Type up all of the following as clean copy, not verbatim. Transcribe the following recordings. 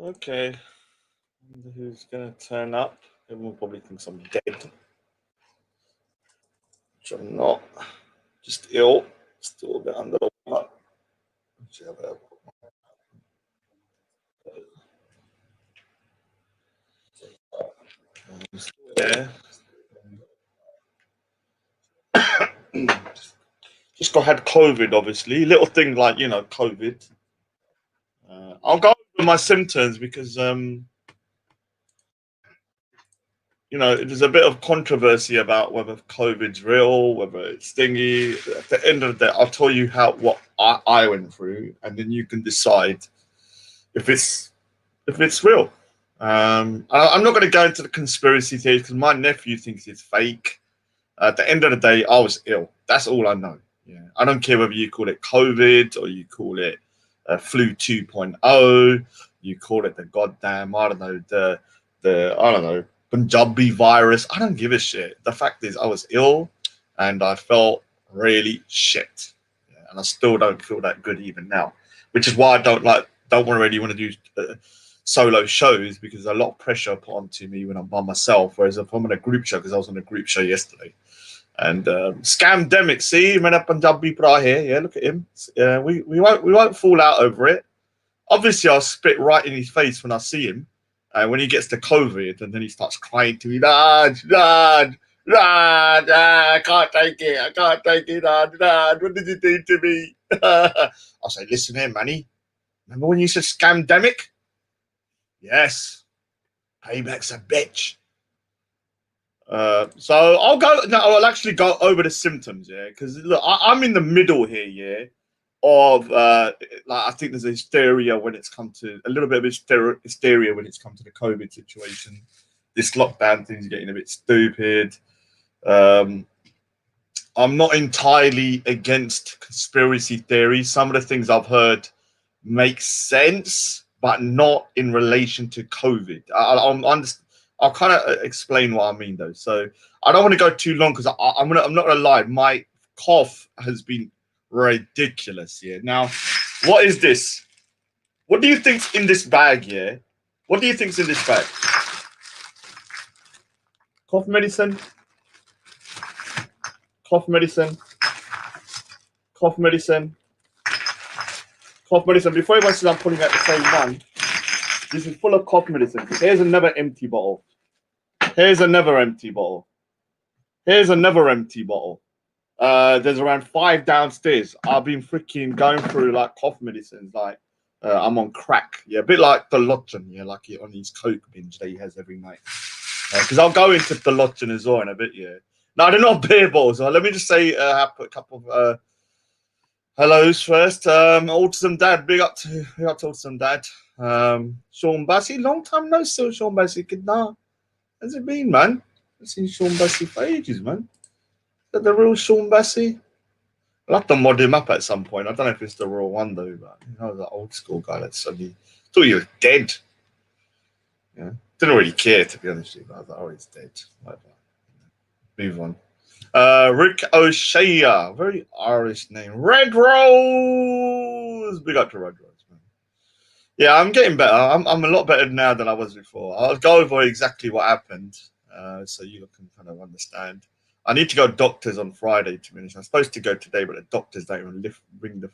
Okay. Wonder who's gonna turn up? Everyone probably thinks I'm dead. Which I'm not. Just ill. Still a bit under the weather. I'm still there. Just had COVID, obviously. Little thing like, COVID. I'll go over my symptoms because there's a bit of controversy about whether COVID's real, whether it's stingy. At the end of the day, I'll tell you what I went through, and then you can decide if it's real. I'm not going to go into the conspiracy theories because my nephew thinks it's fake. At the end of the day, I was ill. That's all I know. Yeah, I don't care whether you call it COVID or you call it flu 2.0, you call it the goddamn, I don't know, the I don't know, Punjabi virus. I don't give a shit. The fact is, I was ill and I felt really shit, and I still don't feel that good even now, which is why I don't really want to do solo shows because there's a lot of pressure put onto me when I'm by myself. Whereas if I'm in a group show, because I was on a group show yesterday, and Scamdemic, see, man, Punjabi bra here, yeah, look at him. We won't fall out over it. Obviously, I'll spit right in his face when I see him. When he gets to COVID, and then he starts crying to me, Dad, I can't take it, Dad, what did you do to me? I'll say, listen here, Manny, remember when you said Scamdemic? Yes, payback's a bitch. So I'll actually go over the symptoms, yeah, because look, I'm in the middle here, yeah, of I think there's a hysteria when it's come to a little bit of hysteria when it's come to the COVID situation. This lockdown thing's getting a bit stupid. I'm not entirely against conspiracy theories. Some of the things I've heard make sense, but not in relation to COVID. I'll kind of explain what I mean though. So I don't want to go too long because I'm not gonna lie. My cough has been ridiculous. Yeah. Now, what is this? What do you think's in this bag? Yeah. What do you think's in this bag? Cough medicine. Cough medicine. Cough medicine. Cough medicine. Before everyone says I'm putting out the same one, this is full of cough medicine. Here's another empty bottle. Here's another empty bottle. Here's another empty bottle. There's around 5 downstairs. I've been freaking going through like cough medicines, like I'm on crack. Yeah, a bit like the Lotchen, yeah, like on his coke binge that he has every night. Because I'll go into the Lotchen as well in a bit, yeah. No, they're not beer bottles. Let me just say a couple of hellos first. Autism Dad, big up to Autism Dad. Sean Bassey, long time no see, Sean Bassey. How's it been, man? I've seen Sean Bassey for ages, man. Is that the real Sean Bassey? I'll have to mod him up at some point. I don't know if it's the real one though, but that old school guy that suddenly thought he was dead. Yeah, didn't really care to be honest with you, but I was like, oh, he's dead. Whatever. Move on. Rick O'Shea, very Irish name. Red Rose, big up to Red Rose, man. Yeah, I'm getting better. I'm a lot better now than I was before. I'll go over exactly what happened, so you can kind of understand. I need to go to doctors on Friday to finish. I'm supposed to go today, but the doctors don't even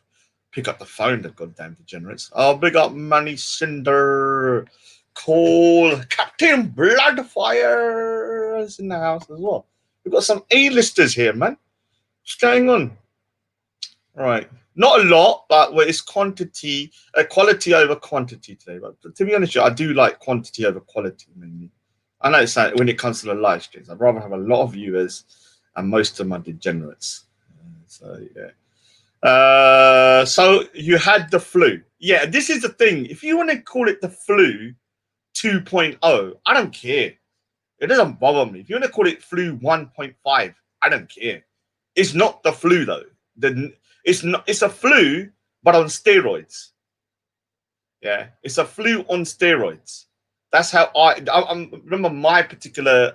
pick up the phone. The goddamn degenerates. Oh, big up Manny Cinder, Cole, Captain Bloodfire is in the house as well. We've got some A-listers here, man. What's going on? Right. Not a lot, but it's quality over quantity today. But to be honest, I do like quantity over quality mainly. I know it's like when it comes to the live streams, I'd rather have a lot of viewers and most of them are degenerates. So yeah. So you had the flu. Yeah, this is the thing. If you want to call it the flu 2.0, I don't care. It doesn't bother me. If you want to call it flu 1.5, I don't care. It's not the flu though. It's a flu, but on steroids. Yeah, it's a flu on steroids. That's how I remember my particular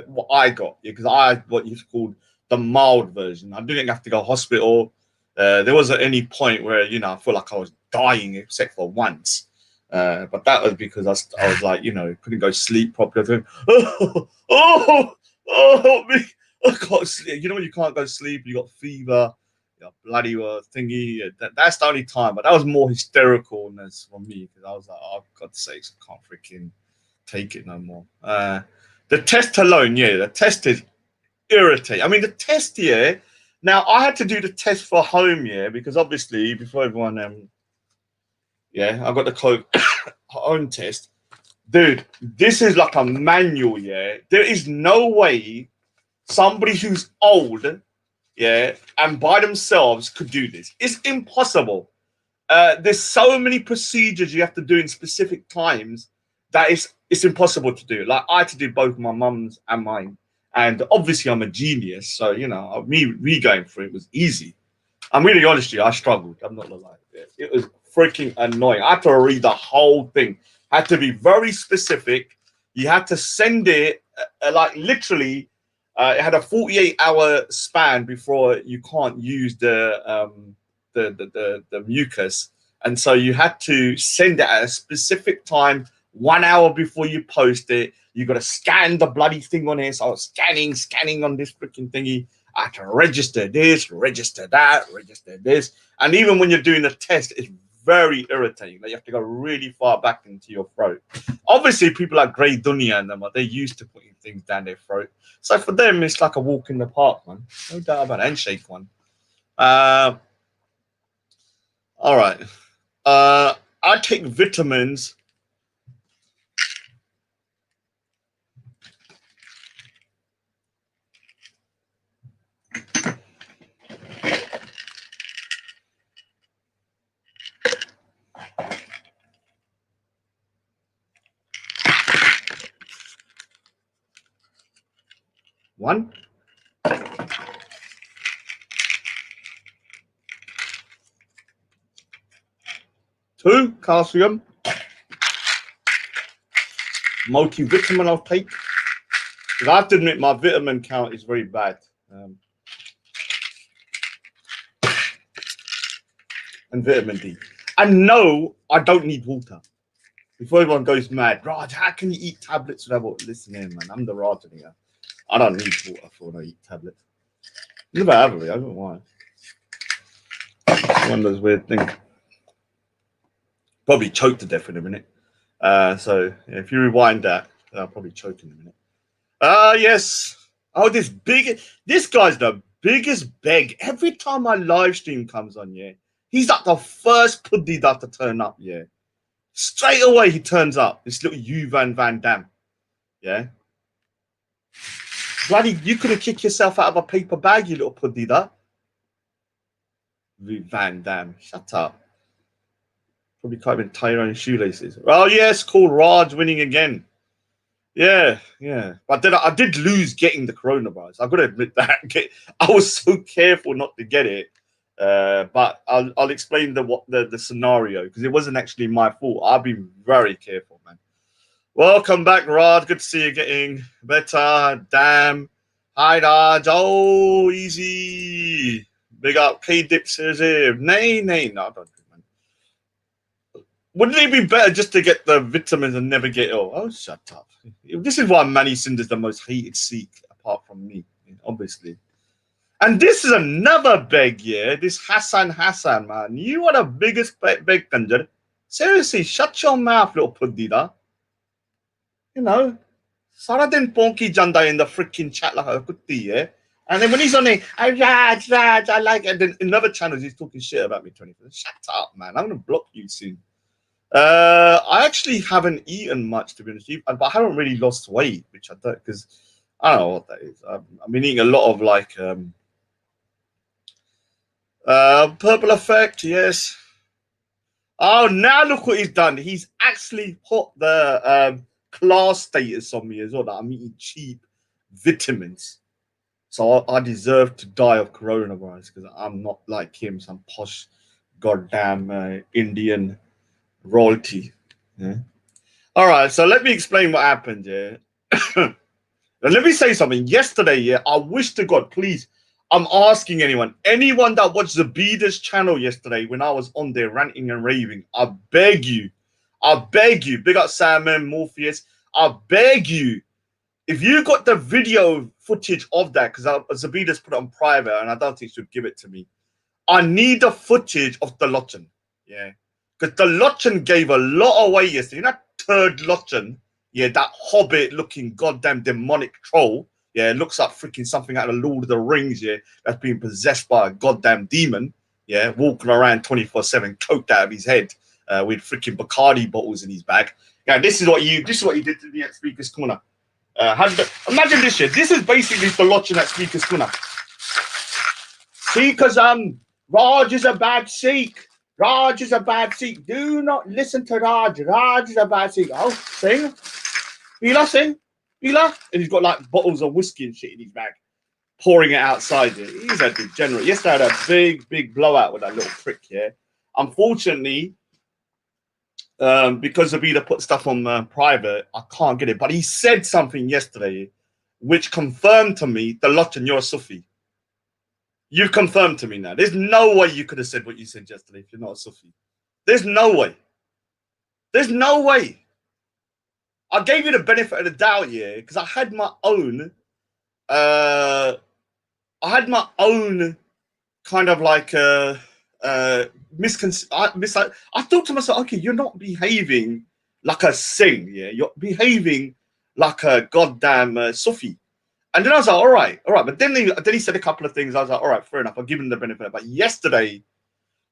what I got, because I had what you called the mild version. I didn't have to go to hospital. There wasn't any point where I feel like I was dying except for once. But that was because I was like, you know, couldn't go sleep properly. Oh, me. I can't sleep. You know when you can't go sleep, you got fever, you got bloody thingy. That's the only time. But that was more hystericalness for me because I was like, oh, God's sakes, I can't freaking take it no more. The test alone, yeah, the test is irritating. I mean, the test, yeah. Now I had to do the test for home, yeah, because obviously before everyone, yeah, I got the code home test. Dude, this is like a manual, yeah. There is no way somebody who's old, yeah, and by themselves could do this. It's impossible. There's so many procedures you have to do in specific times that it's impossible to do. Like I had to do both my mum's and mine, and obviously I'm a genius, so you know me going through it was easy. I'm really honest with you, I struggled. I'm not gonna lie. It was freaking annoying. I had to read the whole thing. I had to be very specific. You had to send it like literally. It had a 48-hour span before you can't use the mucus, and so you had to send it at a specific time, 1 hour before you post it. You got to scan the bloody thing on here. So I was scanning on this freaking thingy. I had to register this, register that, register this, and even when you're doing the test, it's very irritating. Like you have to go really far back into your throat. Obviously, people like Grey Dunya and them, they're used to putting things down their throat. So for them, it's like a walk in the park, man. No doubt about it. Handshake one. All right. I take vitamins. One. Two, calcium. Multivitamin I'll take. Because I have to admit my vitamin count is very bad. And vitamin D. And no, I don't need water. Before everyone goes mad, Raj, how can you eat tablets without water? Listen in, man. I'm the Raj here. I don't need water for when I eat tablets. Never have really. I don't know why. It's one of those weird things. Probably choke to death in a minute. So yeah, if you rewind that, I'll probably choke in a minute. Yes. Oh, this guy's the biggest beg. Every time my live stream comes on, yeah, he's like the first puddy that to turn up, yeah. Straight away he turns up. This little Van Dam. Yeah. Bloody, you could have kicked yourself out of a paper bag, you little puddy that. Van Dam. Shut up. Probably can't even tie your own shoelaces. Oh yes, cool. Raj winning again. Yeah. But then I did lose getting the coronavirus. I've got to admit that. I was so careful not to get it. But I'll explain the scenario because it wasn't actually my fault. I've been very careful, man. Welcome back, Raj. Good to see you getting better. Damn. Hi, Raj. Oh, easy. Big up K-Dips here. Nay, no, don't do, man. Wouldn't it be better just to get the vitamins and never get ill? Oh, shut up. This is why Manny Cinder's the most hated Sikh, apart from me, obviously. And this is another beg, yeah. This Hassan, man. You are the biggest beg, Kanjar. Seriously, shut your mouth, little puddida. You know, Saradin Ponki Janda in the freaking chat like a kutti, yeah. And then when he's on it, Raj, I like it. And then in other channels, he's talking shit about me 24. Shut up, man. I'm going to block you soon. I actually haven't eaten much, to be honest with you, but I haven't really lost weight, which I don't, because I don't know what that is. I've been eating a lot of like purple effect, yes. Oh, now look what he's done. He's actually put the class status on me as well, that I'm eating cheap vitamins. So I deserve to die of coronavirus because I'm not like him, some posh goddamn Indian royalty. Yeah. All right, so let me explain what happened. Yeah. And let me say something. Yesterday, yeah, I wish to God, please, I'm asking anyone that watched Zabida's channel yesterday when I was on there ranting and raving, I beg you, I beg you, big up Simon, Morpheus. I beg you, if you got the video footage of that, because Zabida's put it on private and I don't think she'd give it to me. I need the footage of the Lochin. Yeah. Because the Lochin gave a lot away yesterday. You know that third Lochin? Yeah, that hobbit looking goddamn demonic troll. Yeah, it looks like freaking something out of Lord of the Rings, yeah, that's being possessed by a goddamn demon. Yeah, walking around 24/7, coked out of his head, with freaking Bacardi bottles in his bag. Yeah, this is what you did to the Speaker's Corner. Imagine this shit. This is basically the Lochin at Speaker's Corner. See, because Raj is a bad Sikh. Raj is a bad Sikh. Do not listen to Raj. Raj is a bad Sikh. Oh, sing. Bila, sing. Bila. And he's got like bottles of whiskey and shit in his bag, pouring it outside. He's a degenerate. Yesterday I had a big blowout with that little prick here. Unfortunately, because Abida put stuff on private, I can't get it. But he said something yesterday which confirmed to me, the Lochin, you're a Sufi. You've confirmed to me now. There's no way you could have said what you said yesterday if you're not a Sufi. There's no way. There's no way. I gave you the benefit of the doubt, yeah, because I had my own kind of like I thought to myself, okay, you're not behaving like a Singh, yeah, you're behaving like a goddamn Sufi. And then I was like, all right. But then he said a couple of things. I was like, all right, fair enough. I'll give him the benefit. But yesterday,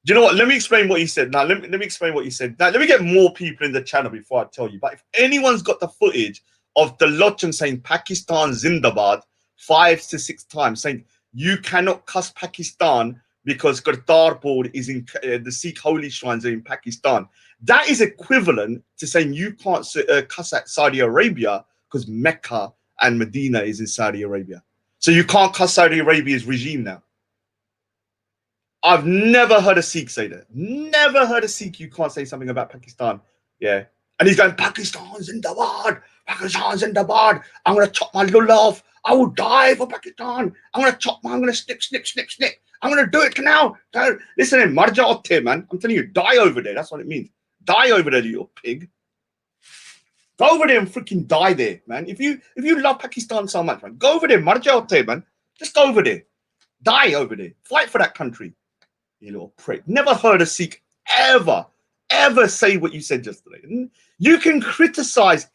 do you know what? Let me explain what he said. Now, let me explain what he said. Now, let me get more people in the channel before I tell you. But if anyone's got the footage of the Lochin saying Pakistan Zindabad 5 to 6 times, saying you cannot cuss Pakistan because Kartarpur is in the Sikh holy shrines are in Pakistan. That is equivalent to saying you can't cuss at Saudi Arabia because Mecca and Medina is in Saudi Arabia. So you can't cuss Saudi Arabia's regime now. I've never heard a Sikh say that. Never heard a Sikh you can't say something about Pakistan. Yeah. And he's going, Pakistan's in the bad. Pakistan's in the bad. I'm going to chop my lul off. I will die for Pakistan. I'm going to snip. I'm going to do it now. Listen, marja otte, man. I'm telling you, die over there. That's what it means. Die over there, you little pig. Go over there and freaking die there, man. If you love Pakistan so much, man, go over there, marja, man. Just go over there. Die over there. Fight for that country. You little prick. Never heard a Sikh ever say what you said yesterday. You can criticize.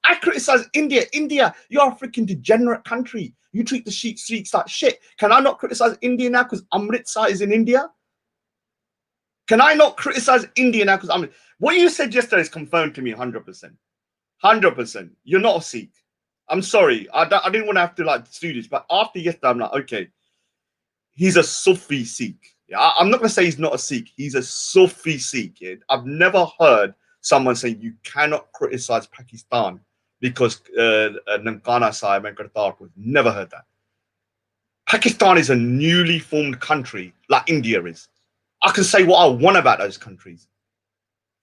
I criticize India. India, you're a freaking degenerate country. You treat the Sikhs like shit. Can I not criticize India now because Amritsar is in India? Can I not criticize India now because what you said yesterday is confirmed to me 100%. 100%. You're not a Sikh. I'm sorry. I didn't want to have to like do this, but after yesterday, I'm like, okay, he's a Sufi Sikh. Yeah, I'm not going to say he's not a Sikh. He's a Sufi Sikh. Yeah? I've never heard someone say you cannot criticize Pakistan because Nankana Sahib and Kartarpur. Never heard that. Pakistan is a newly formed country like India is. I can say what I want about those countries.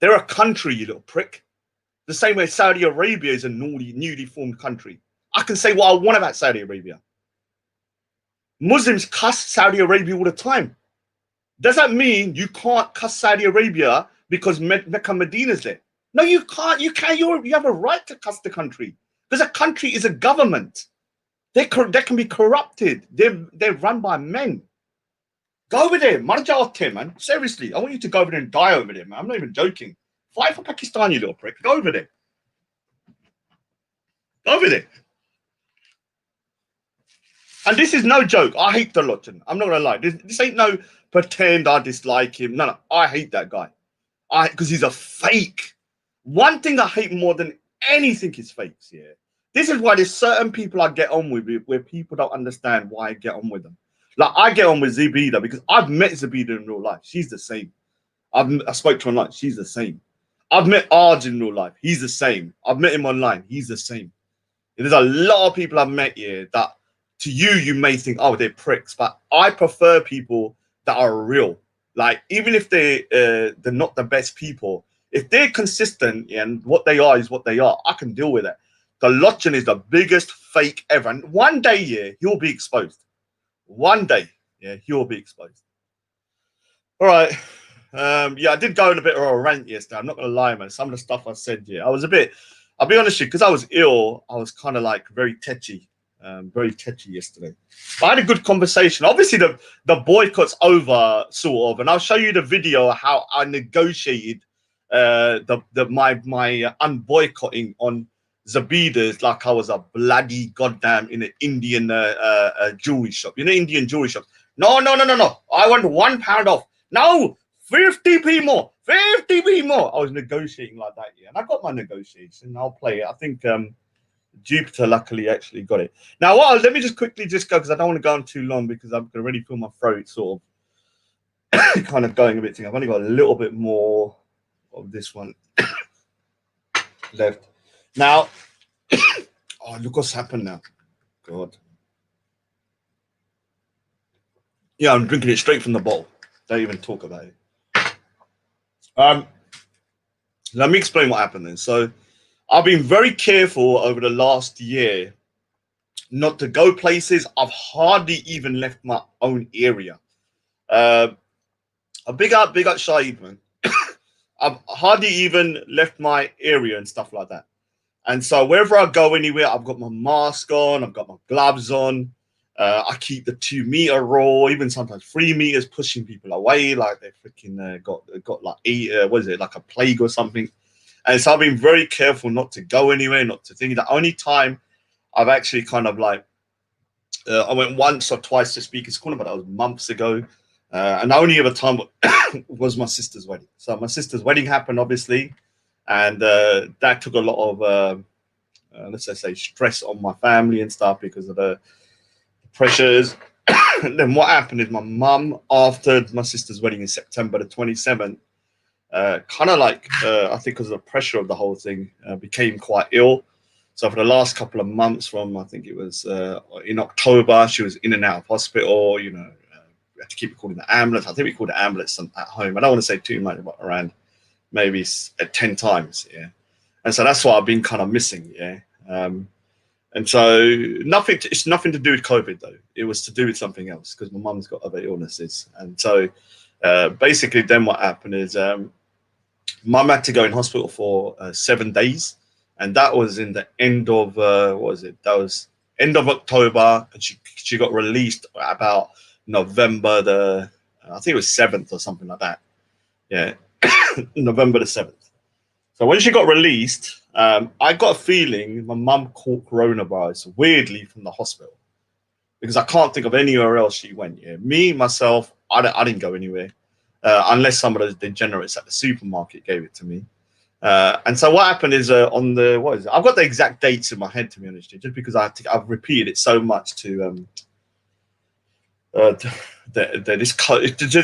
They're a country, you little prick. The same way Saudi Arabia is a newly formed country. I can say what I want about Saudi Arabia. Muslims cuss Saudi Arabia all the time. Does that mean you can't cuss Saudi Arabia because Mecca Medina is there? No, you can't. You have a right to cuss the country because a country is a government. They can be corrupted. They're run by men. Go over there, marja, man. Seriously, I want you to go over there and die over there, man. I'm not even joking. Fight for Pakistan, you little prick. Go over there. Go over there. And this is no joke. I hate the Lochin. I'm not going to lie. This ain't no pretend I dislike him. No. I hate that guy. Because he's a fake. One thing I hate more than anything is fakes, yeah. This is why there's certain people I get on with where people don't understand why I get on with them. Like, I get on with Zabida because I've met Zabida in real life. She's the same. I spoke to her online. She's the same. I've met Arj in real life. He's the same. I've met him online. He's the same. There's a lot of people I've met here that to you may think, oh, they're pricks. But I prefer people that are real. Like, even if they're not the best people, if they're consistent and what they are is what they are, I can deal with it. The Lochin is the biggest fake ever. And one day, yeah, he'll be exposed. One day, yeah, he'll be exposed. All right. Yeah, I did go on a bit of a rant yesterday. I'm not gonna lie, man. Some of the stuff I said, yeah, I was a bit. I'll be honest with you, because I was ill. I was kind of like very tetchy yesterday. But I had a good conversation. Obviously, the boycott's over, sort of, and I'll show you the video of how I negotiated my unboycotting on Zabidas like I was a bloody goddamn in an Indian jewelry shop. You know, Indian jewelry shops. No. I want £1 off. No, 50p more. 50p more. I was negotiating like that, yeah. And I got my negotiation. I'll play it. I think Jupiter luckily actually got it. Now, let me just quickly go because I don't want to go on too long because I'm going to really feel my throat sort of kind of going a bit. I've only got a little bit more of this one left. Now, oh, look what's happened now. God. Yeah, I'm drinking it straight from the bottle. Don't even talk about it. Let me explain what happened then. So I've been very careful over the last year not to go places. I've hardly even left my own area. A big up Shahid, man. I've hardly even left my area and stuff like that. And so wherever I go anywhere, I've got my mask on, I've got my gloves on. I keep the 2 meter rule, even sometimes 3 meters, pushing people away like they freaking got like like a plague or something. And so I've been very careful not to go anywhere, not to think. The only time I've actually kind of like, I went once or twice to Speaker's Corner, but that was months ago. And the only other time was my sister's wedding. So my sister's wedding happened, obviously, and that took a lot of, let's just say, stress on my family and stuff because of the pressures. And then what happened is my mum, after my sister's wedding in September the 27th, kind of like, I think because of the pressure of the whole thing, became quite ill. So for the last couple of months from, I think it was in October, she was in and out of hospital, you know, we had to keep calling the ambulance. I think we called the ambulance at home. I don't want to say too much, but around maybe 10 times, yeah. And so that's what I've been kind of missing, yeah. And so it's nothing to do with COVID though. It was to do with something else because my mum's got other illnesses. And so basically then what happened is mum had to go in hospital for 7 days. And that was in the end of, what was it? That was end of October. And she got released about November I think it was 7th or something like that. Yeah, November the 7th. So when she got released, I got a feeling my mum caught coronavirus weirdly from the hospital because I can't think of anywhere else she went. Yeah, me, myself, I didn't go anywhere unless some of those degenerates at the supermarket gave it to me. And so what happened is on the, what is it? I've got the exact dates in my head, to be honest, just because I've repeated it so much to there's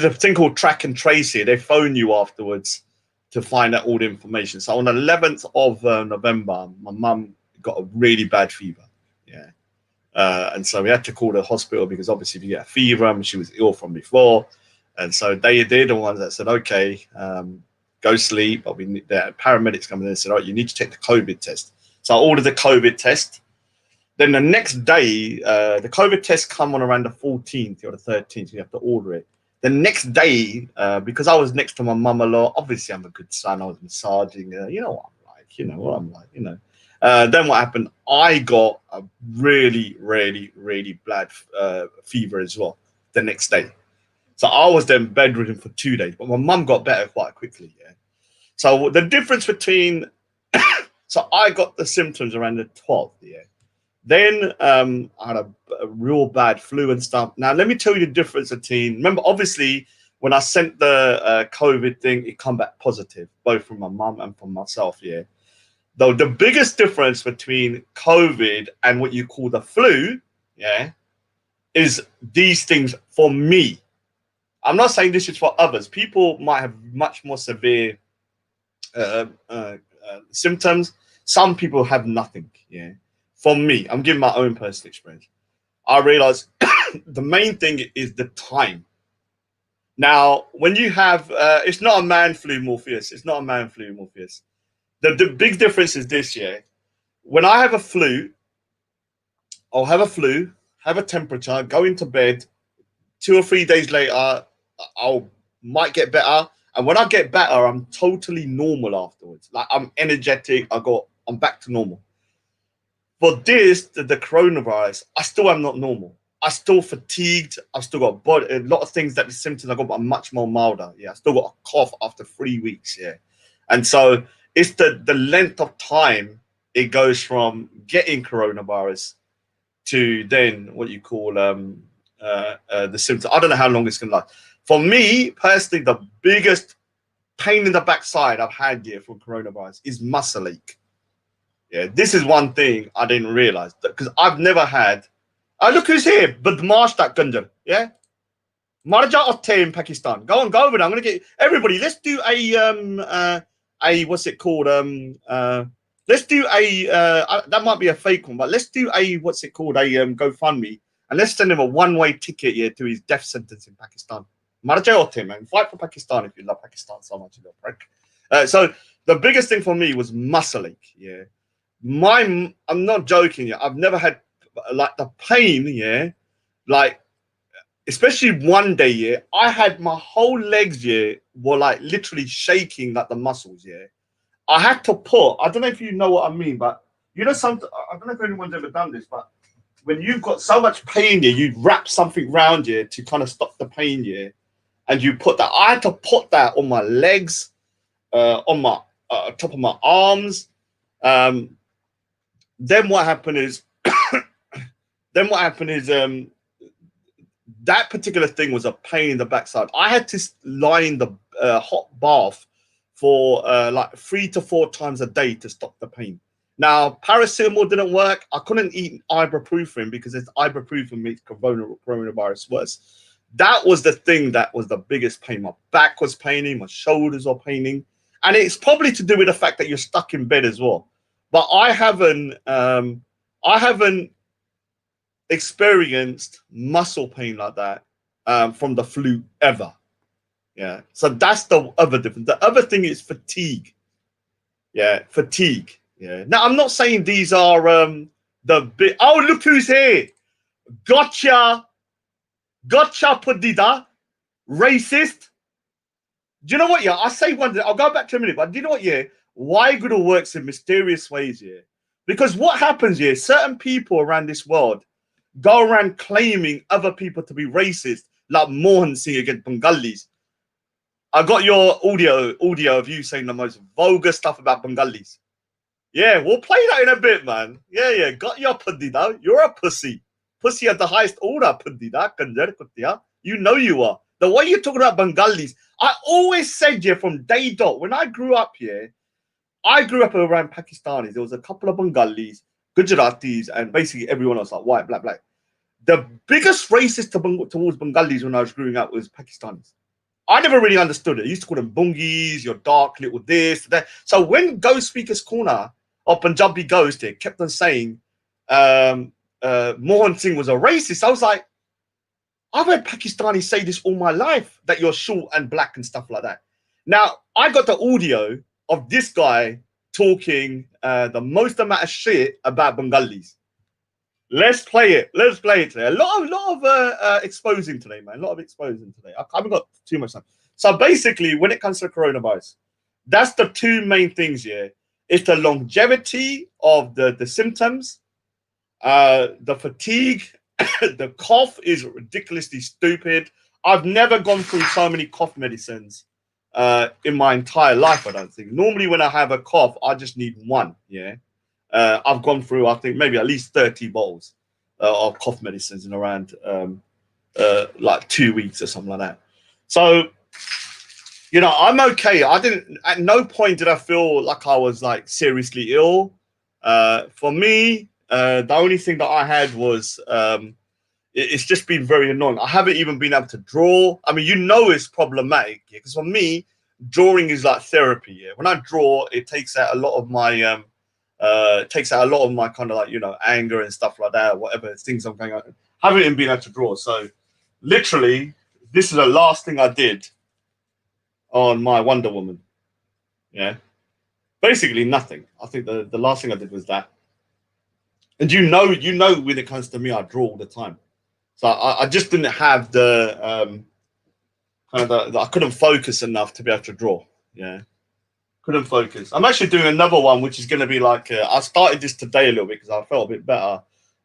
a thing called track and trace here. They phone you afterwards to find out all the information. So on the 11th of November, my mum got a really bad fever. Yeah. And so we had to call the hospital because obviously if you get a fever, and she was ill from before. And so they're the ones that said, okay, go sleep. But the paramedics come in and said, oh, you need to take the COVID test. So I ordered the COVID test. Then the next day, the COVID test come on around the 14th or the 13th. You have to order it. The next day, because I was next to my mum a lot, obviously I'm a good son. I was massaging her. You know what I'm like. You know what I'm like. You know. Then what happened? I got a really, really, really bad fever as well the next day. So I was then bedridden for 2 days, but my mum got better quite quickly. Yeah. So the difference between, so I got the symptoms around the 12th. Yeah. Then I had a real bad flu and stuff. Now, let me tell you the difference between, remember, obviously, when I sent the COVID thing, it come back positive, both from my mum and from myself, yeah. Though the biggest difference between COVID and what you call the flu, yeah, is these things for me. I'm not saying this is for others. People might have much more severe symptoms. Some people have nothing, yeah. For me, I'm giving my own personal experience. I realized the main thing is the time. Now, when you have, it's not a man flu, Morpheus. It's not a man flu, Morpheus. The big difference is this, yeah. When I have a flu, I'll have a flu, have a temperature, go into bed. 2 or 3 days later, might get better. And when I get better, I'm totally normal afterwards. Like I'm energetic. I'm back to normal. But this, the coronavirus, I still am not normal. I still fatigued. I've still got a lot of things that the symptoms I got, but I'm much more milder. Yeah, I still got a cough after 3 weeks. Yeah, and so it's the length of time it goes from getting coronavirus to then what you call the symptoms. I don't know how long it's gonna last. For me personally, the biggest pain in the backside I've had here from coronavirus is muscle ache. Yeah, this is one thing I didn't realize because I've never had. Look who's here, Badmash that Gunjar. Yeah, Marja Otte in Pakistan. Go on, go over there. I'm gonna get everybody. Let's do a what's it called? Let's do a that might be a fake one, but let's do a what's it called? A GoFundMe, and let's send him a one-way ticket here to his death sentence in Pakistan. Marja Otte, man, fight for Pakistan if you love Pakistan so much, you little prick. So the biggest thing for me was muscle ache. Yeah. I'm not joking. Yeah, I've never had like the pain. Yeah, like especially one day. Yeah, I had my whole legs. Yeah, were like literally shaking like the muscles. Yeah, I had to put. I don't know if you know what I mean, but you know something. I don't know if anyone's ever done this, but when you've got so much pain, yeah, you wrap something round you to kind of stop the pain. Yeah, and you put that. I had to put that on my legs, on my top of my arms. Then what happened is that particular thing was a pain in the backside. I had to lie in the hot bath for like 3 to 4 times a day to stop the pain. Now, paracetamol didn't work. I couldn't eat ibuprofen because ibuprofen makes coronavirus worse. That was the thing that was the biggest pain. My back was paining, my shoulders were paining. And it's probably to do with the fact that you're stuck in bed as well. But I haven't experienced muscle pain like that from the flu ever. Yeah. So that's the other difference. The other thing is fatigue. Yeah, fatigue. Yeah. Now I'm not saying these are the big. Oh, look who's here! Gotcha, Padida, racist. Do you know what? Yeah, I say one thing. I'll go back to a minute, but do you know what? Yeah. Why good works in mysterious ways here? Because what happens here, certain people around this world go around claiming other people to be racist, like Mohan Singh against Bengalis. I got your audio of you saying the most vulgar stuff about Bengalis. Yeah, we'll play that in a bit, man. Yeah. Got your Pandita. You're a pussy. Pussy at the highest order, Pandita. You know you are. The way you're talking about Bengalis, I always said here from day dot, when I grew up here, I grew up around Pakistanis. There was a couple of Bengalis, Gujaratis, and basically everyone else, like white, black. The biggest racist towards Bengalis when I was growing up was Pakistanis. I never really understood it. I used to call them bungis, your dark little this, that. So when Ghost Speaker's Corner or Punjabi Ghost here kept on saying Mohan Singh was a racist, I was like, I've heard Pakistanis say this all my life, that you're short and black and stuff like that. Now, I got the audio of this guy talking the most amount of shit about Bengalis. Let's play it. Let's play it today. A lot of exposing today, man. A lot of exposing today. I haven't got too much time. So basically, when it comes to coronavirus, that's the two main things here. It's the longevity of the symptoms, the fatigue, the cough is ridiculously stupid. I've never gone through so many cough medicines in my entire life, I don't think. Normally when I have a cough, I just need one, yeah. I've gone through, I think, maybe at least 30 bottles of cough medicines in around like 2 weeks or something like that. So, you know, I'm okay. At no point did I feel like I was like seriously ill. For me, the only thing that I had was it's just been very annoying. I haven't even been able to draw. I mean, you know, it's problematic because for me, drawing is like therapy. Yeah, when I draw, it takes out a lot of my kind of like, you know, anger and stuff like that, whatever things I'm going on. I haven't even been able to draw. So literally, this is the last thing I did on my Wonder Woman. Yeah, basically nothing. I think the last thing I did was that. And you know, when it comes to me, I draw all the time. So I just didn't have the kind of I couldn't focus enough to be able to draw. Yeah, couldn't focus. I'm actually doing another one, which is going to be like I started this today a little bit because I felt a bit better.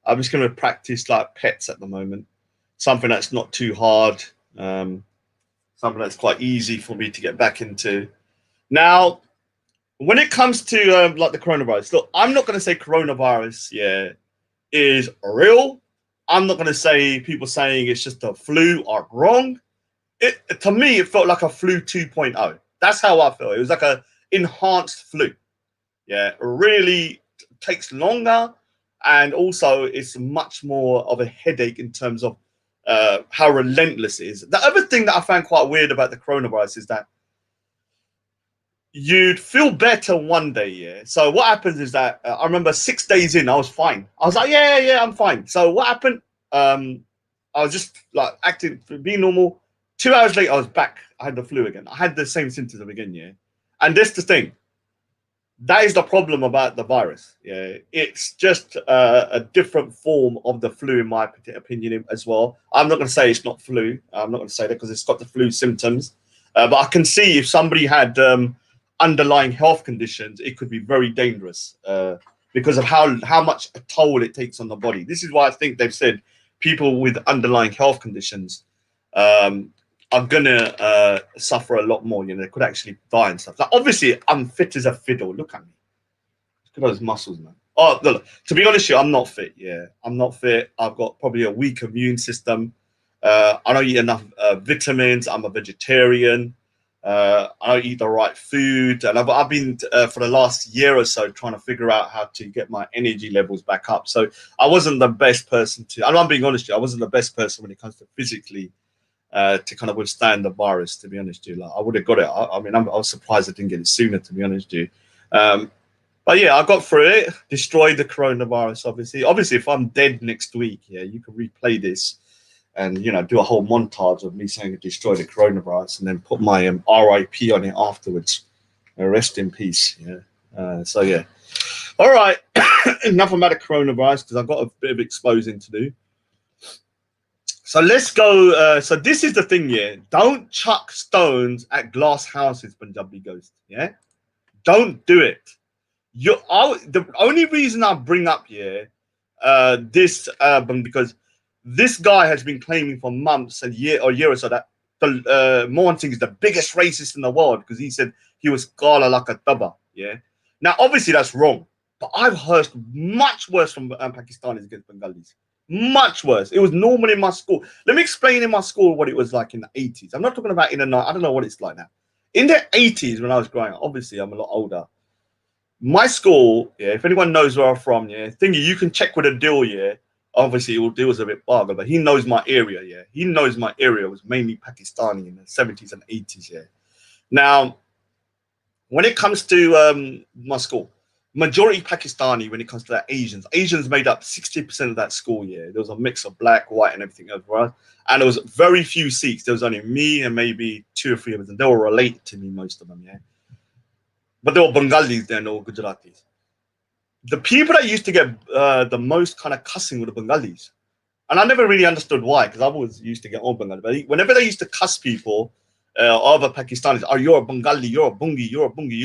I'm just going to practice like pets at the moment, something that's not too hard, something that's quite easy for me to get back into. Now, when it comes to like the coronavirus, look, I'm not going to say coronavirus, yeah, is real. I'm not going to say people saying it's just a flu are wrong. To me, it felt like a flu 2.0. That's how I felt. It was like a enhanced flu. Yeah, it really takes longer, and also it's much more of a headache in terms of how relentless it is. The other thing that I found quite weird about the coronavirus is that you'd feel better one day, yeah. So what happens is that I remember 6 days in, I was fine. I was like, yeah, I'm fine. So what happened? I was just like acting, being normal. 2 hours later, I was back. I had the flu again. I had the same symptoms again, yeah. And that's the thing. That is the problem about the virus. Yeah, it's just a different form of the flu, in my opinion, as well. I'm not going to say it's not flu. I'm not going to say that because it's got the flu symptoms. But I can see if somebody had underlying health conditions, it could be very dangerous because of how much a toll it takes on the body. This is why I think they've said people with underlying health conditions are gonna suffer a lot more. You know, they could actually die and stuff. Like, obviously, I'm fit as a fiddle. Look at me. Look at those muscles, man. Oh, look, to be honest with you, I'm not fit. Yeah, I'm not fit. I've got probably a weak immune system. I don't eat enough vitamins. I'm a vegetarian. I don't eat the right food, and I've been for the last year or so trying to figure out how to get my energy levels back up. So I wasn't the best person to. I'm being honest with you. I wasn't the best person when it comes to physically to kind of withstand the virus. To be honest with you, like, I would have got it. I mean, I was surprised I didn't get it sooner. To be honest with you, but yeah, I got through it. Destroyed the coronavirus. Obviously, if I'm dead next week, yeah, you can replay this and do a whole montage of me saying destroy the coronavirus and then put my RIP on it afterwards. Rest in peace. Yeah. So yeah. All right. Enough about the coronavirus because I've got a bit of exposing to do. So let's go. So this is the thing, yeah. Don't chuck stones at glass houses, Punjabi Ghost. Yeah. Don't do it. The only reason I bring up here this because this guy has been claiming for months and year or so that the Mohan Singh is the biggest racist in the world because he said he was Kala like a Taba. Yeah. Now, obviously, that's wrong. But I've heard much worse from Pakistanis against Bengalis. Much worse. It was normal in my school. Let me explain in my school what it was like in the 80s. I'm not talking about in the night. I don't know what it's like now. In the 80s, when I was growing up, obviously, I'm a lot older. My school, yeah, if anyone knows where I'm from, yeah, thingy, you can check with a deal, yeah. Obviously, it was a bit bugger, but he knows my area, yeah. He knows my area was mainly Pakistani in the 70s and 80s, yeah. Now, when it comes to my school, majority Pakistani when it comes to that Asians. Asians made up 60% of that school, yeah. There was a mix of black, white, and everything else, right? And there was very few Sikhs. There was only me and maybe 2 or 3 of them. And they were related to me, most of them, yeah. But they were Bengalis then or Gujaratis. The people that used to get the most kind of cussing were the Bengalis. And I never really understood why, because I always used to get all Bengali. But whenever they used to cuss people, other Pakistanis, oh, you're a Bengali, you're a bungi, you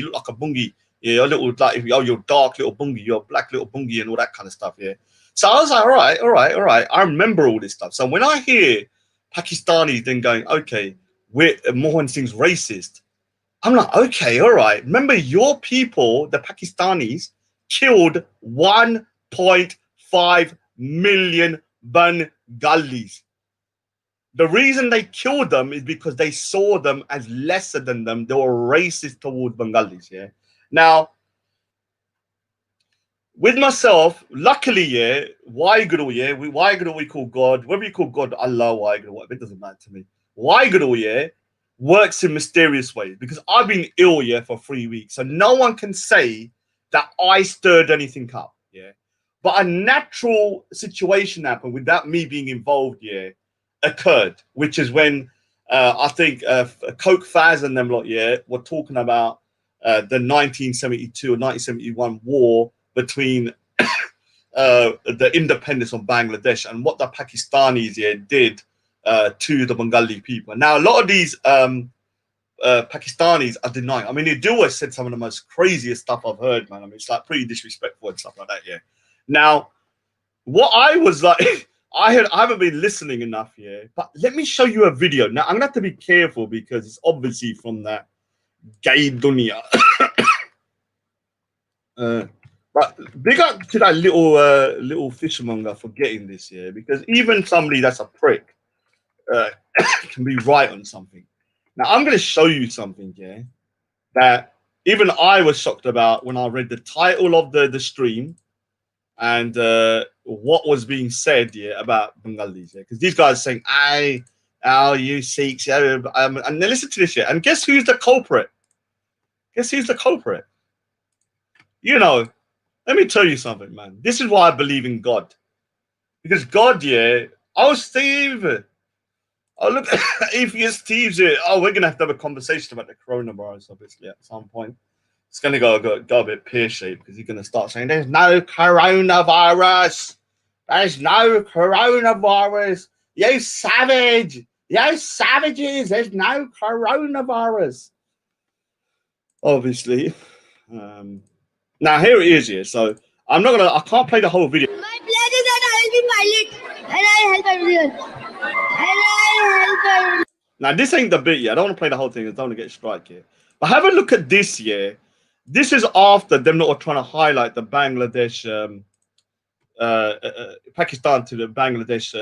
look like a bungi. Yeah, you're a little, like, oh, you're dark little bungi, you're a black little bungi and all that kind of stuff, yeah. So I was like, all right. I remember all this stuff. So when I hear Pakistanis then going, okay, Mohan Singh's racist, I'm like, okay, all right. Remember, your people, the Pakistanis, killed 1.5 million Bengalis. The reason they killed them is because they saw them as lesser than them. They were racist towards Bengalis, yeah. Now, with myself, luckily, yeah, Waheguru, yeah, Waheguru we call God, whether you call God Allah, Waheguru, whatever, it doesn't matter to me. Waheguru, yeah, works in mysterious ways because I've been ill, yeah, for 3 weeks. So no one can say that I stirred anything up, yeah. But a natural situation happened without me being involved, yeah, occurred, which is when I think Coke Faz and them lot, yeah, were talking about the 1972 or 1971 war between the independence of Bangladesh and what the Pakistanis, yeah, did to the Bengali people. Now, a lot of these Pakistanis are denying. I mean, they do always said some of the most craziest stuff I've heard, man. I mean, it's like pretty disrespectful and stuff like that. Yeah. Now, what I was like, I haven't been listening enough here, but let me show you a video. Now, I'm gonna have to be careful because it's obviously from that gay dunya. But big up to that little fishmonger for getting this here, because even somebody that's a prick can be right on something. Now, I'm going to show you something here that even I was shocked about when I read the title of the stream and what was being said here about Bengalis. Because these guys are saying, oh, you Sikhs. And then listen to this shit. And guess who's the culprit? Guess who's the culprit? You know, let me tell you something, man. This is why I believe in God. Because God, yeah, oh, Steve. Oh, look, atheist Steve's here. Oh, we're going to have a conversation about the coronavirus, obviously, at some point. It's going to go a bit pear-shaped because he's going to start saying, there's no coronavirus. There's no coronavirus. You savage. You savages. There's no coronavirus. Obviously. Now, here it is here. So, I can't play the whole video. My plan is that I will be pilot and I'll help everyone. Now, this ain't the bit yet. I don't want to play the whole thing. I don't want to get strike here. But have a look at this here. This is after them not trying to highlight the Bangladesh, Pakistan to the Bangladesh,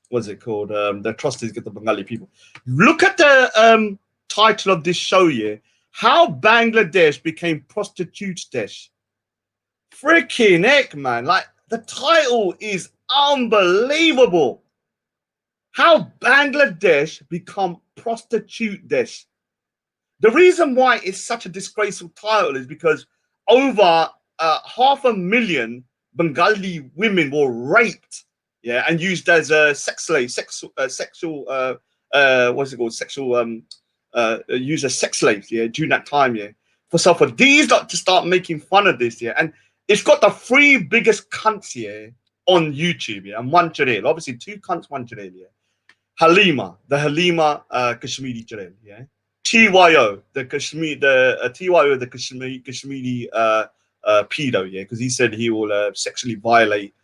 what's it called? The atrocities against the Bengali people. Look at the title of this show here. How Bangladesh became prostitutes desh. Freaking heck, man. Like, the title is unbelievable. How Bangladesh become prostitute desh. The reason why it's such a disgraceful title is because over 500,000 Bengali women were raped, yeah, and used as sex slaves, sexual use as sex slaves, yeah, during that time, yeah. For these lot to start making fun of this, yeah, and it's got the 3 biggest cunts here on YouTube, yeah, and one channel, obviously 2 cunts, 1 channel, yeah. Halima Kashmiri channel, yeah. TYO, the Kashmiri pedo, yeah, because he said he will sexually violate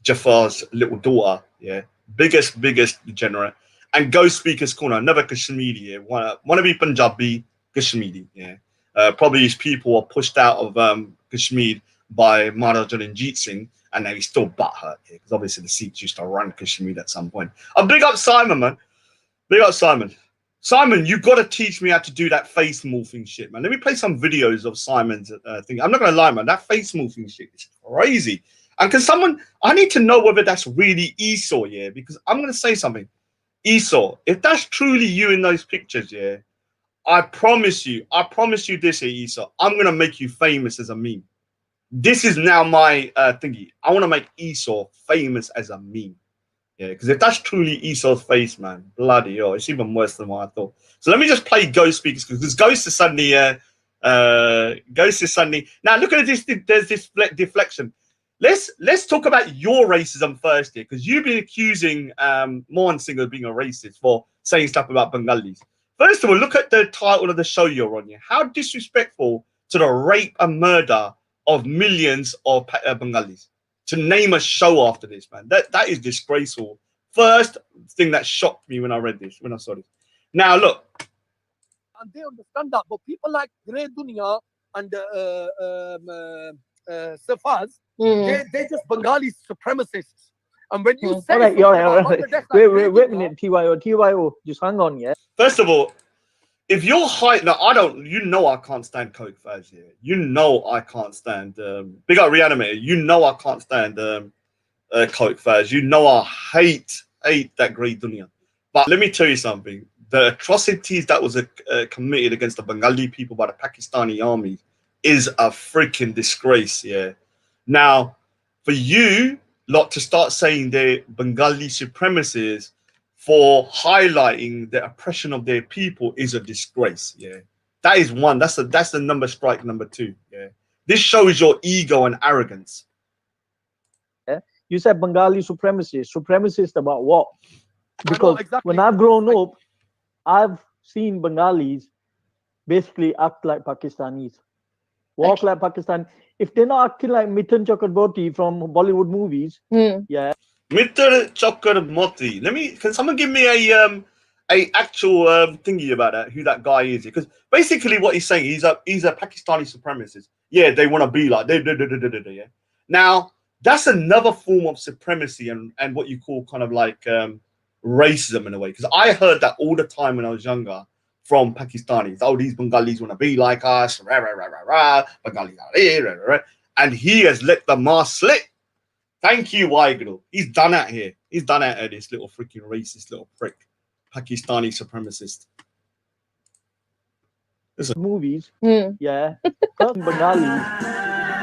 Jafar's little daughter, yeah, biggest degenerate. And Ghost Speaker's Corner, another Kashmiri, yeah, wanna be Punjabi Kashmiri, yeah. Probably his people were pushed out of Kashmir by Maharaja Ranjit Singh, and now he's still butthurt here because obviously the Sikhs used to run Kashmir at some point. Big up Simon, man. Big up Simon. Simon, you've got to teach me how to do that face morphing shit, man. Let me play some videos of Simon's thing. I'm not going to lie, man. That face morphing shit is crazy. And I need to know whether that's really Esau, yeah, because I'm going to say something. Esau, if that's truly you in those pictures, yeah, I promise you this here, Esau. I'm going to make you famous as a meme. This is now my thingy. I want to make Esau famous as a meme. Yeah, because if that's truly Esau's face, man, bloody hell, it's even worse than what I thought. So let me just play Ghost Speakers, because Ghost is suddenly now look at this. There's this deflection. Let's talk about your racism first here, because you've been accusing Mohan Singh of being a racist for saying stuff about Bengalis. First of all, look at the title of the show you're on here. How disrespectful to the rape and murder of millions of Bengalis. To name a show after this, man, that is disgraceful. First thing that shocked me when I read this, when I saw this. Now look, and they understand that, but people like Grey Dunya and Safaz, they're just Bengali supremacists. And when you say, wait a minute, TYO, just hang on, yeah. First of all, if you're high, no, I can't stand Coke Faz here. You know I can't stand Big Up Reanimator. You know I can't stand Coke Faz. You know I hate that Grey Dunya. But let me tell you something. The atrocities that was committed against the Bengali people by the Pakistani army is a freaking disgrace, yeah. Now, for you lot to start saying they're Bengali supremacists for highlighting the oppression of their people is a disgrace, yeah. That is one. That's the number 2, yeah. This shows your ego and arrogance. Yeah, You said Bengali supremacist. Supremacist about what? Because exactly. when I've grown up, I've seen Bengalis basically act like Pakistanis, walk like Pakistan. If they're not acting like Mithun Chakraborty from Bollywood movies, yeah. Mithun Chakraborty. Can someone give me a actual thingy about that? Who that guy is? Because basically what he's saying, he's a Pakistani supremacist. Yeah, they want to be like yeah. Now that's another form of supremacy and what you call kind of like racism in a way. Because I heard that all the time when I was younger from Pakistanis. Oh, these Bengalis want to be like us, rah, rah, rah, rah, rah, Bengalis are here, rah, rah, rah. And he has let the mask slip. Thank you, Waiguru. He's done out here. He's done out of this little freaking racist little prick, Pakistani supremacist. Movies, yeah. Bengalis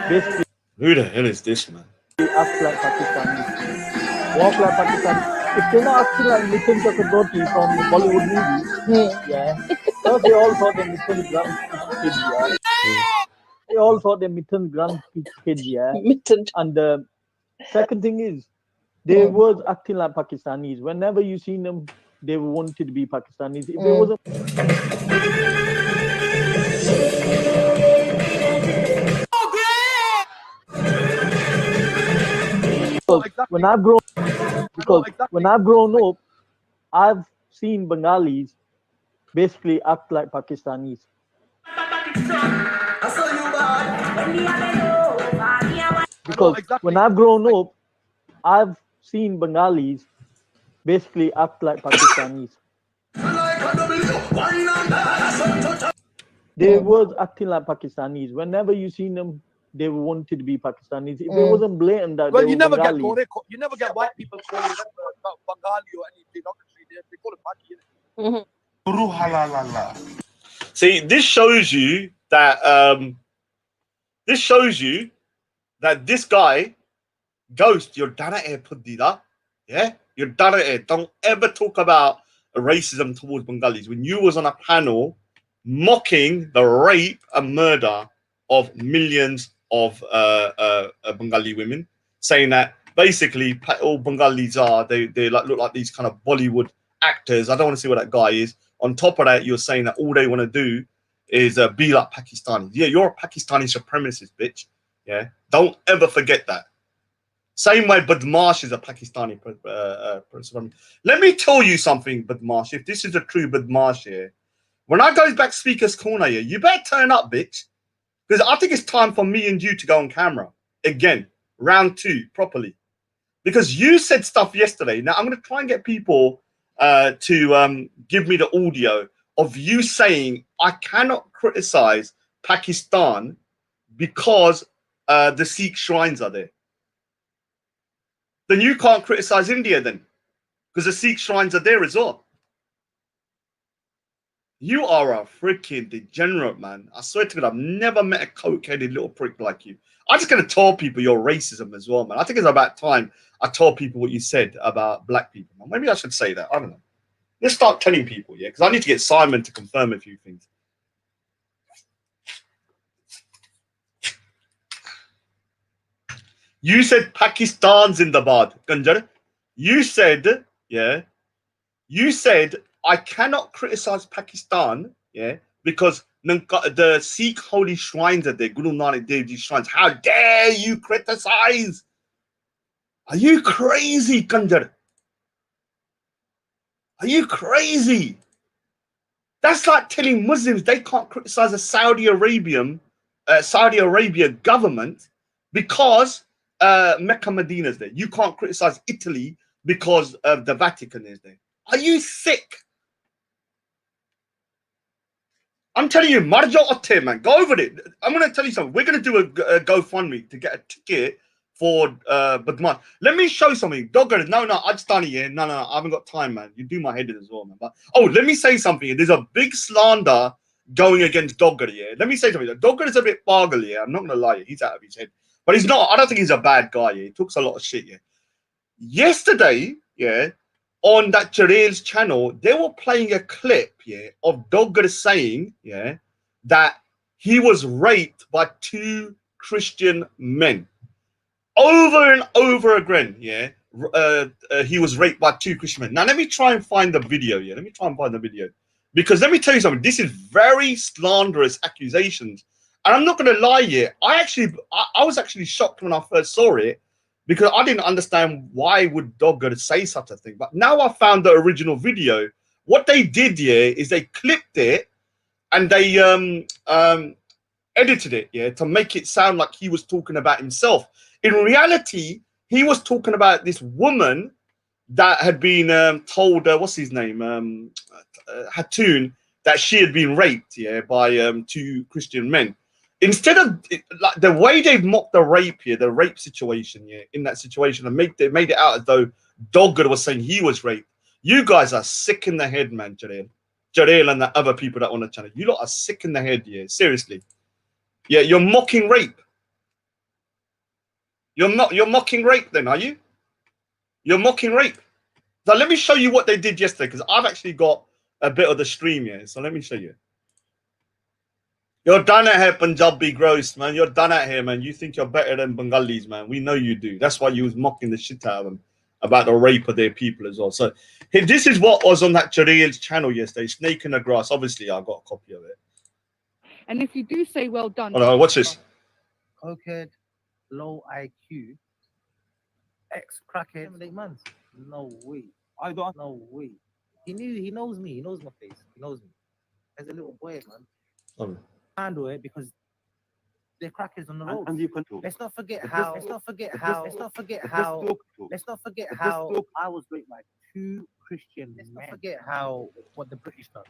basically. Who the hell is this, man? Act like Pakistanis, walk like Pakistan. If they're not acting like Mithun Chakraborty from Bollywood movies, yeah. First, they all thought they're Mithun's grandkids, yeah. They all thought they're Mithun's grandkids, yeah. And the second thing is, they was acting like Pakistanis. Whenever you seen them, they wanted to be Pakistanis. If it wasn't when I've grown up, I've seen Bengalis basically act like Pakistanis. Because when I've grown up, I've seen Bengalis basically act like Pakistanis. They was acting like Pakistanis. Whenever you seen them, they wanted to be Pakistanis. If it wasn't blatant that well, they you were never Bengalis, get you never get white people calling them Bengali or any derogatory. They call it Paki. See, this shows you that this guy, Ghost, you're done at it, Pudida. Yeah, you're done at it. Don't ever talk about racism towards Bengalis when you was on a panel mocking the rape and murder of millions of Bengali women, saying that basically all Bengalis are they like look like these kind of Bollywood actors. I don't want to see what that guy is. On top of that, you're saying that all they want to do is be like Pakistanis. Yeah, you're a Pakistani supremacist, bitch. Yeah, don't ever forget that. Same way Badmash is a Pakistani supremacist. Let me tell you something, Badmash. If this is a true Badmash here, when I go back Speaker's Corner here, you better turn up, bitch. Because I think it's time for me and you to go on camera again, round 2, properly. Because you said stuff yesterday. Now I'm going to try and get people to give me the audio of you saying I cannot criticize Pakistan because the Sikh shrines are there. Then you can't criticize India then, because the Sikh shrines are there as well. You are a freaking degenerate, man. I swear to God, I've never met a coke-headed little prick like you. I'm just going to tell people your racism as well, man. I think it's about time I told people what you said about black people. Maybe I should say that. I don't know. Let's start telling people, yeah? Because I need to get Simon to confirm a few things. You said Pakistan's in the bad, Ganjar. You said, yeah. You said I cannot criticize Pakistan, yeah, because the Sikh holy shrines are there. Guru Nanak Dev Ji shrines. How dare you criticize? Are you crazy, Ganjar? Are you crazy? That's like telling Muslims they can't criticize the Saudi Arabia government because Mecca Medina is there. You can't criticize Italy because the Vatican is there. Are you sick? I'm telling you, Marjo Otte, man, go over it. I'm going to tell you something. We're going to do a GoFundMe to get a ticket for Badman. Let me show you something. Dogger, no, I just done it, yeah. No, I haven't got time, man. You do my head in as well, man. But let me say something. There's a big slander going against Dogger, yeah. Let me say something. Dogger is a bit bargle, yeah. I'm not going to lie. He's out of his head. But he's not. I don't think he's a bad guy, yeah. He talks a lot of shit, yeah. Yesterday, yeah, on that Jarrell's channel, they were playing a clip, yeah, of Dogger saying, yeah, that he was raped by 2 Christian men. over and over again, yeah, he was raped by 2 Christian men. Now, let me try and find the video, yeah. Let me try and find the video. Because let me tell you something, this is very slanderous accusations. And I'm not going to lie here. I was actually shocked when I first saw it because I didn't understand why would Dogger say such a thing. But now I found the original video. What they did here is they clipped it and they edited it, yeah, to make it sound like he was talking about himself. In reality, he was talking about this woman that had been told, what's his name, Hatun, that she had been raped, yeah, by 2 Christian men. Instead of like the way they've mocked the rape here, the rape situation, yeah, in that situation, and they made it out as though Dogger was saying he was raped. You guys are sick in the head, man, Jareel and the other people that on the channel. You lot are sick in the head, yeah, seriously. Yeah, you're mocking rape. You're mocking rape then, are you? You're mocking rape. So let me show you what they did yesterday, because I've actually got a bit of the stream here. So let me show you. You're done at here, Punjabi gross, man. You're done at here, man. You think you're better than Bengalis, man. We know you do. That's why you was mocking the shit out of them about the rape of their people as well. So hey, this is what was on that Jareel's channel yesterday, Snake in the Grass. Obviously, I got a copy of it. And if you do say well done. Oh, no, watch this. Cokehead, low IQ, ex-crackhead, 8 months. No way. I don't know way. He knows me. He knows my face. He knows me. As a little boy, man. Oh. Handle it because they're crackers on the road. And you can talk. Let's not forget how I was raped by 2 Christian men. Let's not forget how what the British done.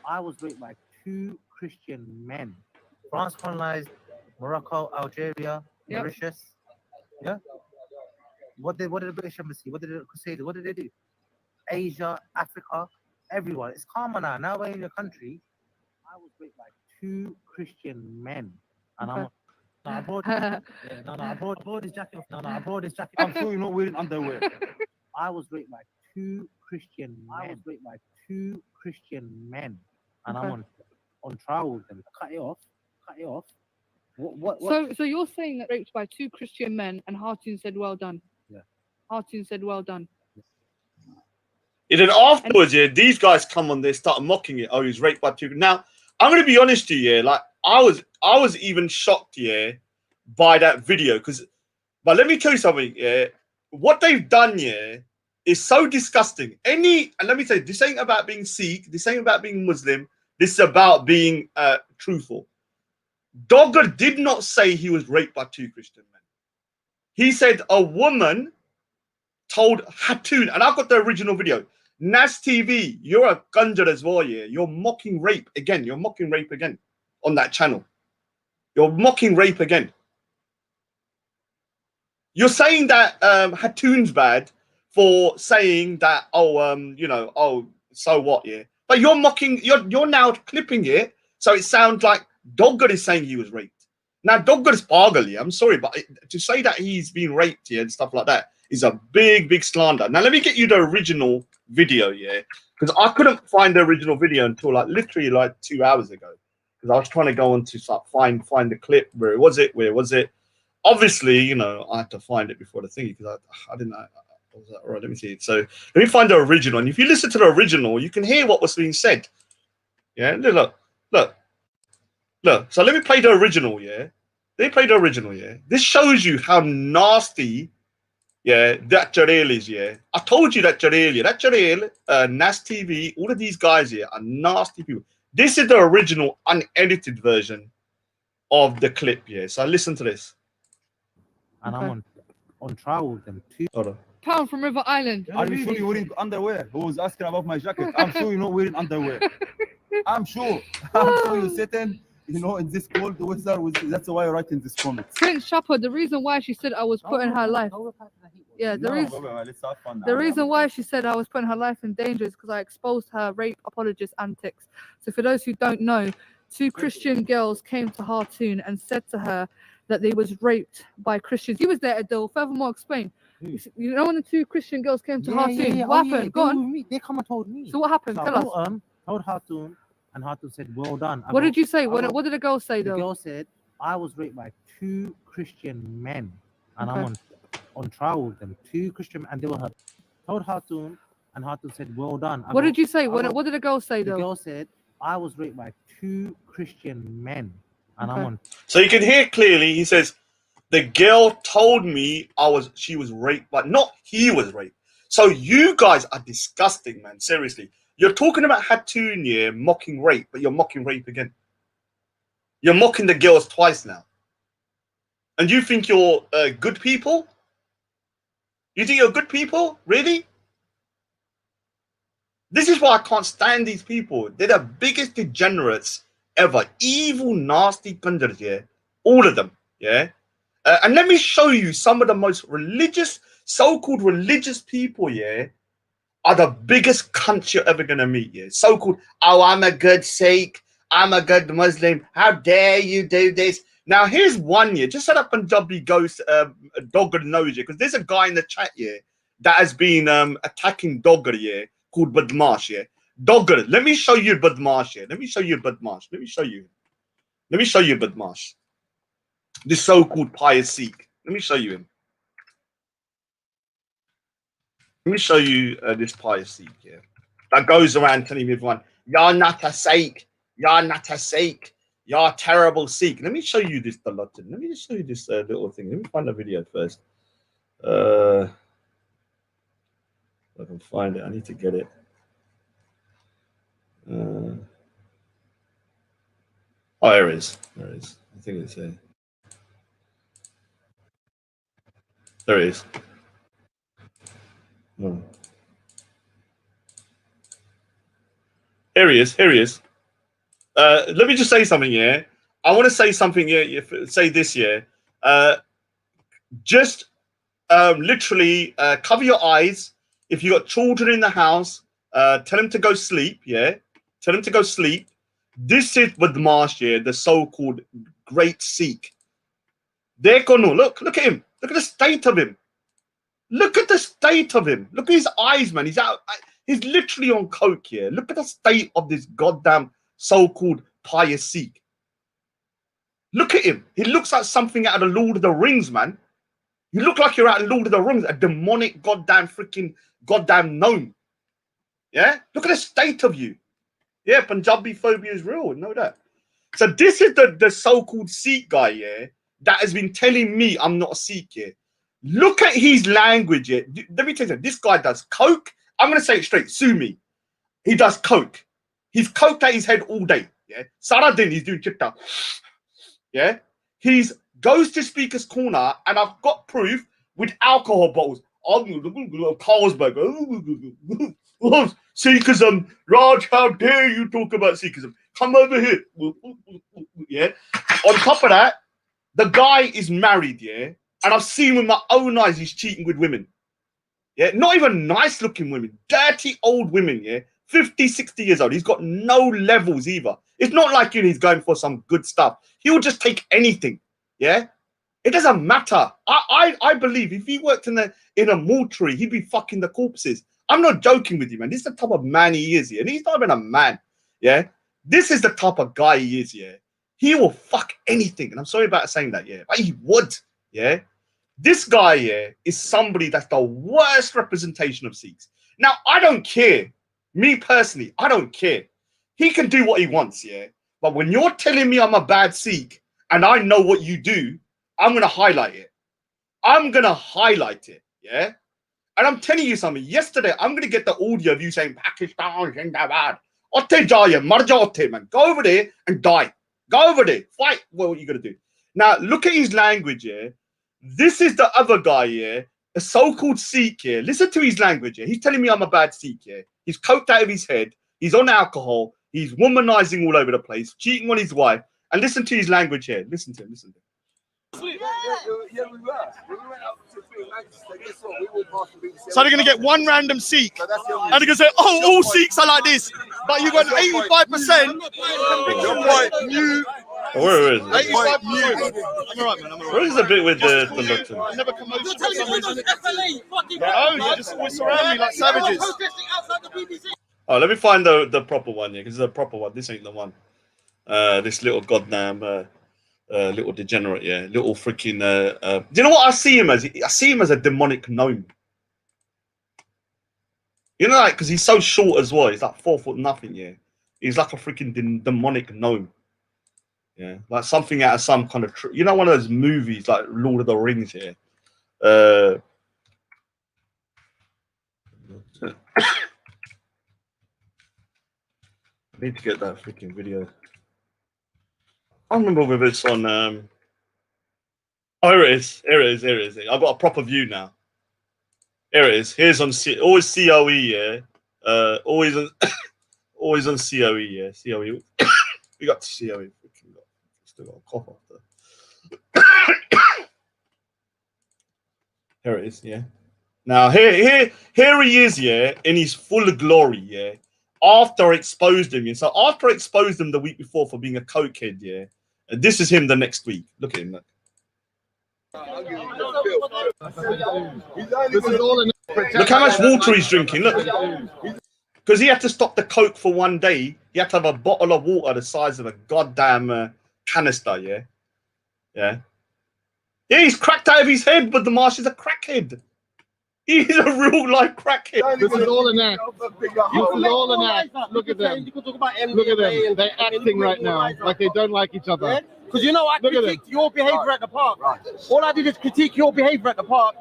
I was raped by 2 Christian men. France colonized Morocco, Algeria, Mauritius. Yeah. What did the British embassy? What did the Crusaders? What did they do? Asia, Africa, everyone. It's calmer now. Now we're in your country. I was raped by 2 Christian men, and I brought his jacket off. I brought his jacket. I'm sure you're not wearing underwear. I was raped by 2 Christian men. I was raped by 2 Christian men, and I'm on trial with them. Cut it off. What? So you're saying that raped by 2 Christian men, and Hartoon said well done. Yeah. Hartoon said well done. And then afterwards, yeah, these guys come on, they start mocking it. Oh, he's raped by 2. Now, I'm gonna be honest to you, yeah, like I was even shocked, yeah, by that video, but let me tell you something, yeah, what they've done, yeah, is so disgusting. And let me tell you, this ain't about being Sikh, this ain't about being Muslim, this is about being truthful. Dogger did not say he was raped by 2 Christian men. He said a woman told Hatun, and I've got the original video. Nas TV, you're a gunja as well, yeah. You're mocking rape again. You're mocking rape again on that channel. You're mocking rape again. You're saying that Hatun's bad for saying that, so what, yeah. But you're mocking, you're now clipping it, so it sounds like Dogger is saying he was raped. Now, Dogger's pagal, yeah, I'm sorry, but to say that he's been raped, yeah, and stuff like that is a big slander. Now, let me get you the original video, yeah, because I couldn't find the original video until literally 2 hours ago, because I was trying to go on to find the clip. Where was it? Obviously, I had to find it before the thingy, because I didn't know. All right, let me see it. So let me find the original, and if you listen to the original, you can hear what was being said. Yeah, look. So let me play the original, yeah. This shows you how nasty, yeah, that Jareel is, yeah. I told you that Jareel, Nas TV, all of these guys here are nasty people. This is the original unedited version of the clip, yeah. So listen to this. And I'm on trial with them too. Hold on. Pound from River Island. Are you sure you're wearing underwear? Who was asking about my jacket? I'm sure you're not wearing underwear. I'm sure you're sitting, in this cold weather. That's why you're writing this comment. Prince Shapper, the reason why she said I was putting her life. Yeah, the reason why she said I was putting her life in danger is because I exposed her rape apologist antics. So for those who don't know, 2 Christian girls came to Hartoon and said to her that they was raped by Christians. You was there, Adil. Furthermore, explain. You know when the 2 Christian girls came to Hartoon? What happened? Go on. They come and told me. So what happened? Tell us. Told Hartoon, and Hartoon said, well done. What did you say? What did the girl say, though? The girl said, I was raped by 2 Christian men, and I'm on trial with them. 2 Christian, and they were told Khartoum, and Khartoum said, "Well done." What did you say? What did the girl say The though? girl said, "I was raped by 2 Christian men, and I'm on." So you can hear clearly. He says, "The girl told me she was raped, but not he was raped." So you guys are disgusting, man. Seriously, you're talking about Hatun, yeah, mocking rape, but you're mocking rape again. You're mocking the girls twice now, and you think you're good people? You think you're good people? Really? This is why I can't stand these people. They're the biggest degenerates ever. Evil, nasty kundars, yeah. All of them, yeah. And let me show you some of the most religious, so-called religious people, yeah, are the biggest cunts you're ever going to meet, yeah. So-called, oh, I'm a good Sikh. I'm a good Muslim. How dare you do this? Now, here's one, yeah. Just so that Punjabi goes Dogger knows, yeah. Because there's a guy in the chat, yeah, that has been attacking Dogger, yeah, called Badmash, yeah. Dogger, let me show you Badmash, yeah. Let me show you Badmash. Let me show you. Let me show you Badmash. This so-called pious Sikh. Let me show you him. Let me show you this pious Sikh here that goes around telling everyone, "You're not a Sikh. You're not a Sikh. You're a terrible Sikh." Let me show you this Dalatin. Let me just show you this little thing. Let me find the video first. If I can find it. I need to get it. Oh, here it is. There it is. I think it's here. There it is. Oh. Here he is. Here he is. Let me just say something here. I want to say something here. Say this here. Just literally cover your eyes. If you got children in the house, tell them to go sleep. Yeah, tell them to go sleep. This is Badmash, yeah, the so-called great Sikh. There, Kono, look at him. Look at the state of him. Look at the state of him. Look at his eyes, man. He's out. He's literally on coke here. Look at the state of this goddamn so-called pious Sikh. Look at him. He looks like something out of the Lord of the Rings, man. You look like you're out of Lord of the Rings, a demonic goddamn freaking goddamn gnome. Yeah? Look at the state of you. Yeah, Punjabi phobia is real. Know that. So this is the so-called Sikh guy, yeah, that has been telling me I'm not a Sikh, yeah. Look at his language, yeah. Let me tell you, this guy does coke. I'm going to say it straight. Sue me. He does coke. He's coked out his head all day, yeah. Saradin, he's doing chitta. Yeah. He's goes to Speaker's Corner, and I've got proof with alcohol bottles. Carlsberg. Sikhism. Raj, how dare you talk about Sikhism? Come over here. Yeah. On top of that, the guy is married, yeah. And I've seen with my own eyes he's cheating with women. Yeah. Not even nice looking women. Dirty old women, yeah. 50, 60 years old. He's got no levels either. It's not like he's going for some good stuff. He'll just take anything. Yeah. It doesn't matter. I believe if he worked in a mortuary, he'd be fucking the corpses. I'm not joking with you, man. This is the type of man he is, yeah. And he's not even a man, yeah. This is the type of guy he is, yeah. He will fuck anything, and I'm sorry about saying that, yeah. But he would, yeah. This guy, yeah, is somebody that's the worst representation of Sikhs. Now, I don't care. Me personally, I don't care. He can do what he wants, yeah. But when you're telling me I'm a bad Sikh and I know what you do, I'm going to highlight it. I'm going to highlight it, yeah? And I'm telling you something. Yesterday, I'm going to get the audio of you saying, Pakistan, Zindabad. Otte jaya, marja otte, man. Go over there and die. Go over there. Fight. What are you going to do? Now, look at his language, yeah? This is the other guy, yeah? A so-called Sikh, yeah? Listen to his language, yeah? He's telling me I'm a bad Sikh, yeah? He's coked out of his head. He's on alcohol. He's womanizing all over the place, cheating on his wife. And listen to his language here. Listen to him. Listen to him. Yeah, we were. When we went up to Manchester, guess what? We walked past the BBC. So they're going to get one random Sikh. And they're going to say, oh, all Sikhs are like this. But you've got 85%. Where is it? 85%. I'm all right, man. Where is the bit with the look? I never come over. You're telling me you're FLA. No, you just always surround me like savages. Oh, let me find the proper one, yeah, because it's a proper one. This ain't the one. This little goddamn Little degenerate, yeah. Little freaking. Do you know what I see him as? I see him as a demonic gnome. You know, like, because he's so short as well. He's like 4 foot nothing, yeah. He's like a freaking demonic gnome. Yeah, like something out of some kind of, you know, one of those movies like Lord of the Rings, yeah. I need to get that freaking video. I don't remember whether it's on. Oh, here it is. Here it is. Here it is. I've got a proper view now. Here it is. Here's on always COE, yeah. Always on, always on COE, yeah. COE. We got COE. Still got a cough after. Here it is, yeah. Now here he is, yeah, in his full glory, yeah. After I exposed him, yeah. So after I exposed him the week before for being a cokehead, yeah. And this is him the next week. Look at him. Look. Look how much water he's drinking. Look, because he had to stop the coke for 1 day. He had to have a bottle of water the size of a goddamn canister. Yeah, yeah. Yeah, he's cracked out of his head, but the Marsh is a crackhead. He's a real life crackhead. This is all an act. This is all an act. Look at them. Look at them. They're acting right now like they don't like each other. Because you know, I critiqued your behavior at the park. All I did is critique your behavior at the park.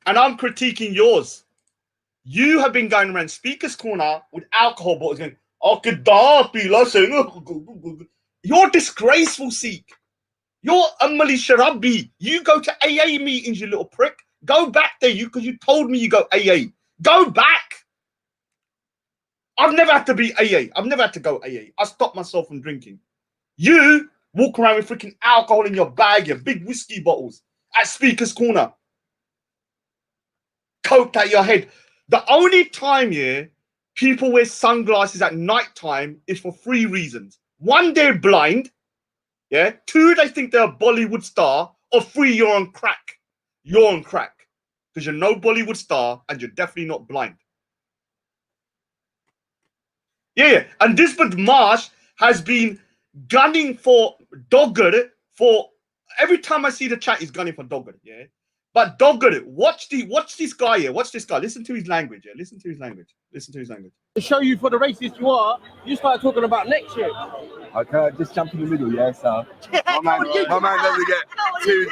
And I'm critiquing yours. You have been going around Speaker's Corner with alcohol bottles going, you're disgraceful, Sikh. You're a Sharabi. You go to AA meetings, you little prick. Go back there, because you told me you go AA. Go back. I've never had to be AA. I've never had to go AA. I stopped myself from drinking. You walk around with freaking alcohol in your bag, your big whiskey bottles at Speaker's Corner. Coked out your head. The only time, yeah, people wear sunglasses at night time is for 3 reasons. 1, they're blind. Yeah. 2, they think they're a Bollywood star. Or 3, you're on crack. You're on crack. Because you're no Bollywood star and you're definitely not blind. Yeah. And this but Marsh has been gunning for Dogger for every time I see the chat, he's gunning for Dogger, yeah. But Dogger, watch this guy here. Watch this guy. Listen to his language, yeah. Listen to his language. Listen to his language. To show you for the racist you are, you start talking about next year. Okay, just jump in the middle, yeah. So my man doesn't get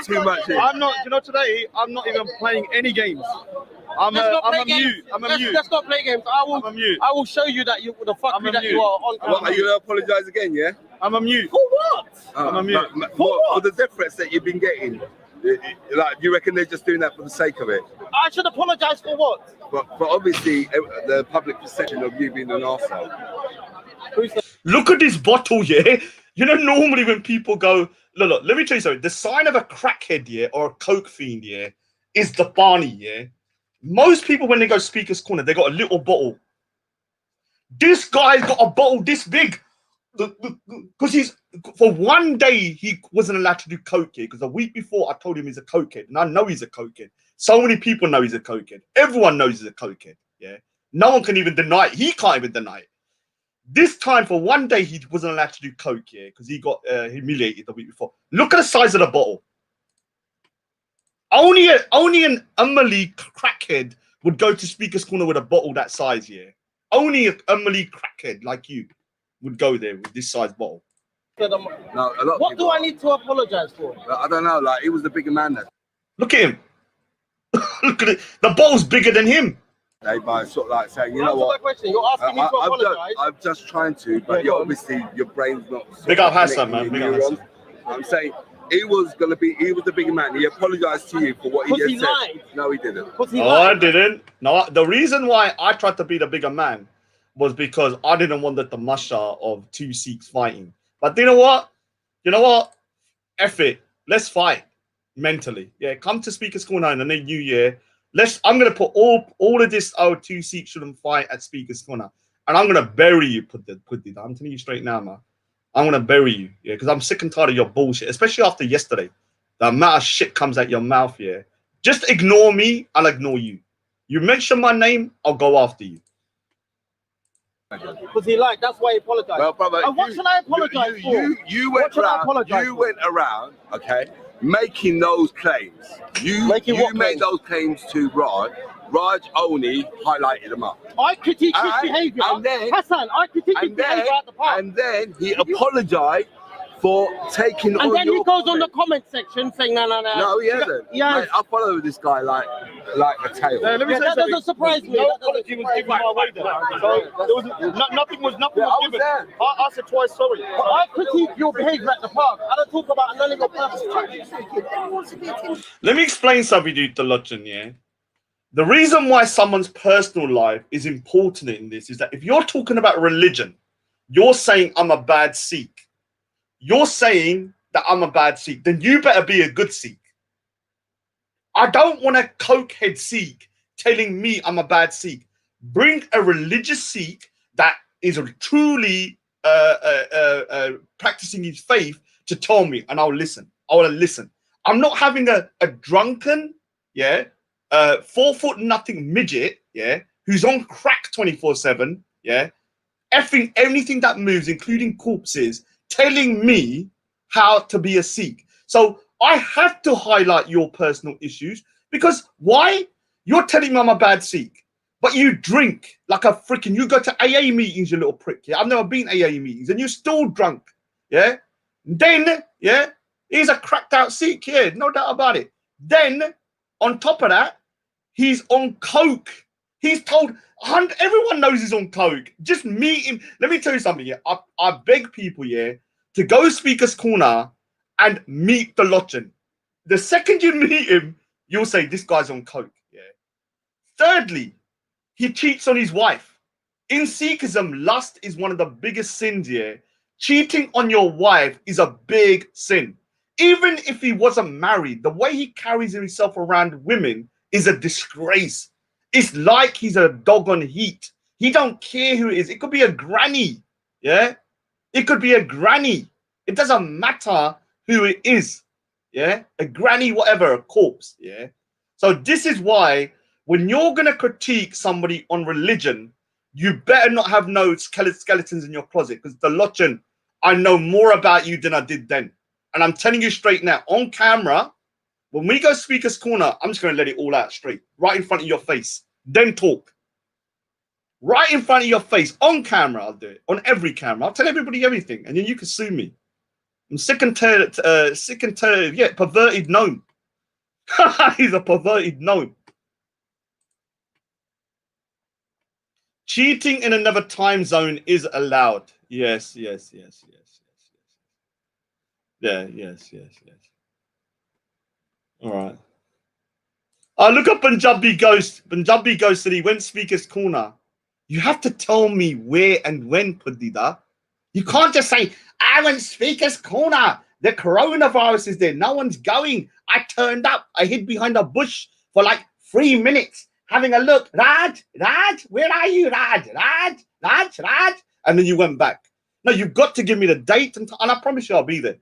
too much in. I'm not, you know, today I'm not even playing any games. I'm a mute. Let's not play games. I will show you that you the fuckery that you are on. What, are you gonna apologize again, yeah? I'm a mute. For what? I'm a mute. For the difference that you've been getting. Like, you reckon they're just doing that for the sake of it? I should apologize for what? But obviously, the public perception of you being an arsehole. Look at this bottle, yeah. You know, normally when people go, look, let me tell you something. The sign of a crackhead, yeah, or a coke fiend, yeah, is the Barney, yeah. Most people, when they go Speaker's Corner, they got a little bottle. This guy's got a bottle this big. Because he's, for 1 day, he wasn't allowed to do coke here. Because the week before, I told him he's a cokehead. And I know he's a cokehead. So many people know he's a cokehead. Everyone knows he's a cokehead, yeah. No one can even deny it. He can't even deny it. This time, for 1 day, he wasn't allowed to do coke here because he got humiliated the week before. Look at the size of the bottle. Only an Umali crackhead would go to Speaker's Corner with a bottle that size, yeah. Only an Umali crackhead like you would go there with this size bottle. No, what do I need to apologize for? I don't know. Like, he was the bigger man there. Look at him. Look at it. The bottle's bigger than him. They by sort of like saying, you know what? Question. You're asking me to apologize. I'm just trying to, but you're obviously your brain's not. Big up Hassan, man. Big up Hassan. I'm saying he was the bigger man. He apologized to you for what he just said. Lied. No, he didn't. I didn't. No, the reason why I tried to be the bigger man was because I didn't want the tamasha of 2 Sikhs fighting. But you know what? F it. Let's fight mentally. Yeah, come to Speaker's Corner in the new year. I'm gonna put all of this 2 Sikhs shouldn't fight at Speaker's Corner. And I'm gonna bury you, put it. I'm telling you straight now, man. I'm gonna bury you, yeah, because I'm sick and tired of your bullshit, especially after yesterday. The amount of shit comes out your mouth, yeah. Just ignore me, I'll ignore you. You mention my name, I'll go after you. Because he lied. That's why he apologized. Well, brother, and what should I apologize for? You went around, okay, making those claims. You made those claims to Raj. Raj only highlighted them up. I critique his behavior. And then, Hassan, I critique his behavior at the park. And then he apologized for taking and then he goes on the comment section saying no. No, he hasn't. Yeah, I follow this guy like a tail. That doesn't surprise me. No apology was given my way there. So nothing was given. I said twice sorry. I critique your behavior at the park. I don't talk about none of your personal. Let me explain something to you, Talochen, yeah? The reason why someone's personal life is important in this is that if you're talking about religion, you're saying I'm a bad Sikh. You're saying that I'm a bad Sikh, then you better be a good Sikh. I don't want a cokehead Sikh telling me I'm a bad Sikh. Bring a religious Sikh that is truly practicing his faith to tell me, and I'll listen. I want to listen. I'm not having a drunken, 4 foot nothing midget, who's on crack 24/7, effing anything that moves, including corpses, telling me how to be a Sikh. So I have to highlight your personal issues because why? You're telling me I'm a bad Sikh, but you drink like a freaking, you go to AA meetings, you little prick. I've never been AA meetings and you're still drunk. Then, he's a cracked out Sikh, no doubt about it. Then on top of that, he's on coke. He's told, everyone knows he's on coke. Just meet him. Let me tell you something. I beg people to go Speaker's Corner and meet the Lochin. The second you meet him, you'll say this guy's on coke. Thirdly, he cheats on his wife. In Sikhism, lust is one of the biggest sins. Cheating on your wife is a big sin. Even if he wasn't married, the way he carries himself around women is a disgrace. It's like he's a dog on heat. He don't care who it is. It could be a granny. It could be a granny. It doesn't matter who it is. A granny, whatever, a corpse. So this is why when you're going to critique somebody on religion, you better not have no skeletons in your closet, because the Lochin, I know more about you than I did then. And I'm telling you straight now, on camera, when we go Speaker's Corner, I'm just going to let it all out straight, right in front of your face. Then talk. Right in front of your face, on camera, I'll do it. On every camera. I'll tell everybody everything, and then you can sue me. I'm sick and tired, perverted gnome. He's a perverted gnome. Cheating in another time zone is allowed. Yes. Yes. All right. Look at Punjabi Ghost. Punjabi Ghost said he went Speaker's Corner. You have to tell me where and when, Pudida. You can't just say, I went Speaker's Corner. The coronavirus is there. No one's going. I turned up. I hid behind a bush for like 3 minutes having a look. Raj, where are you, Raj? Raj. And then you went back. No, you've got to give me the date and I promise you I'll be there.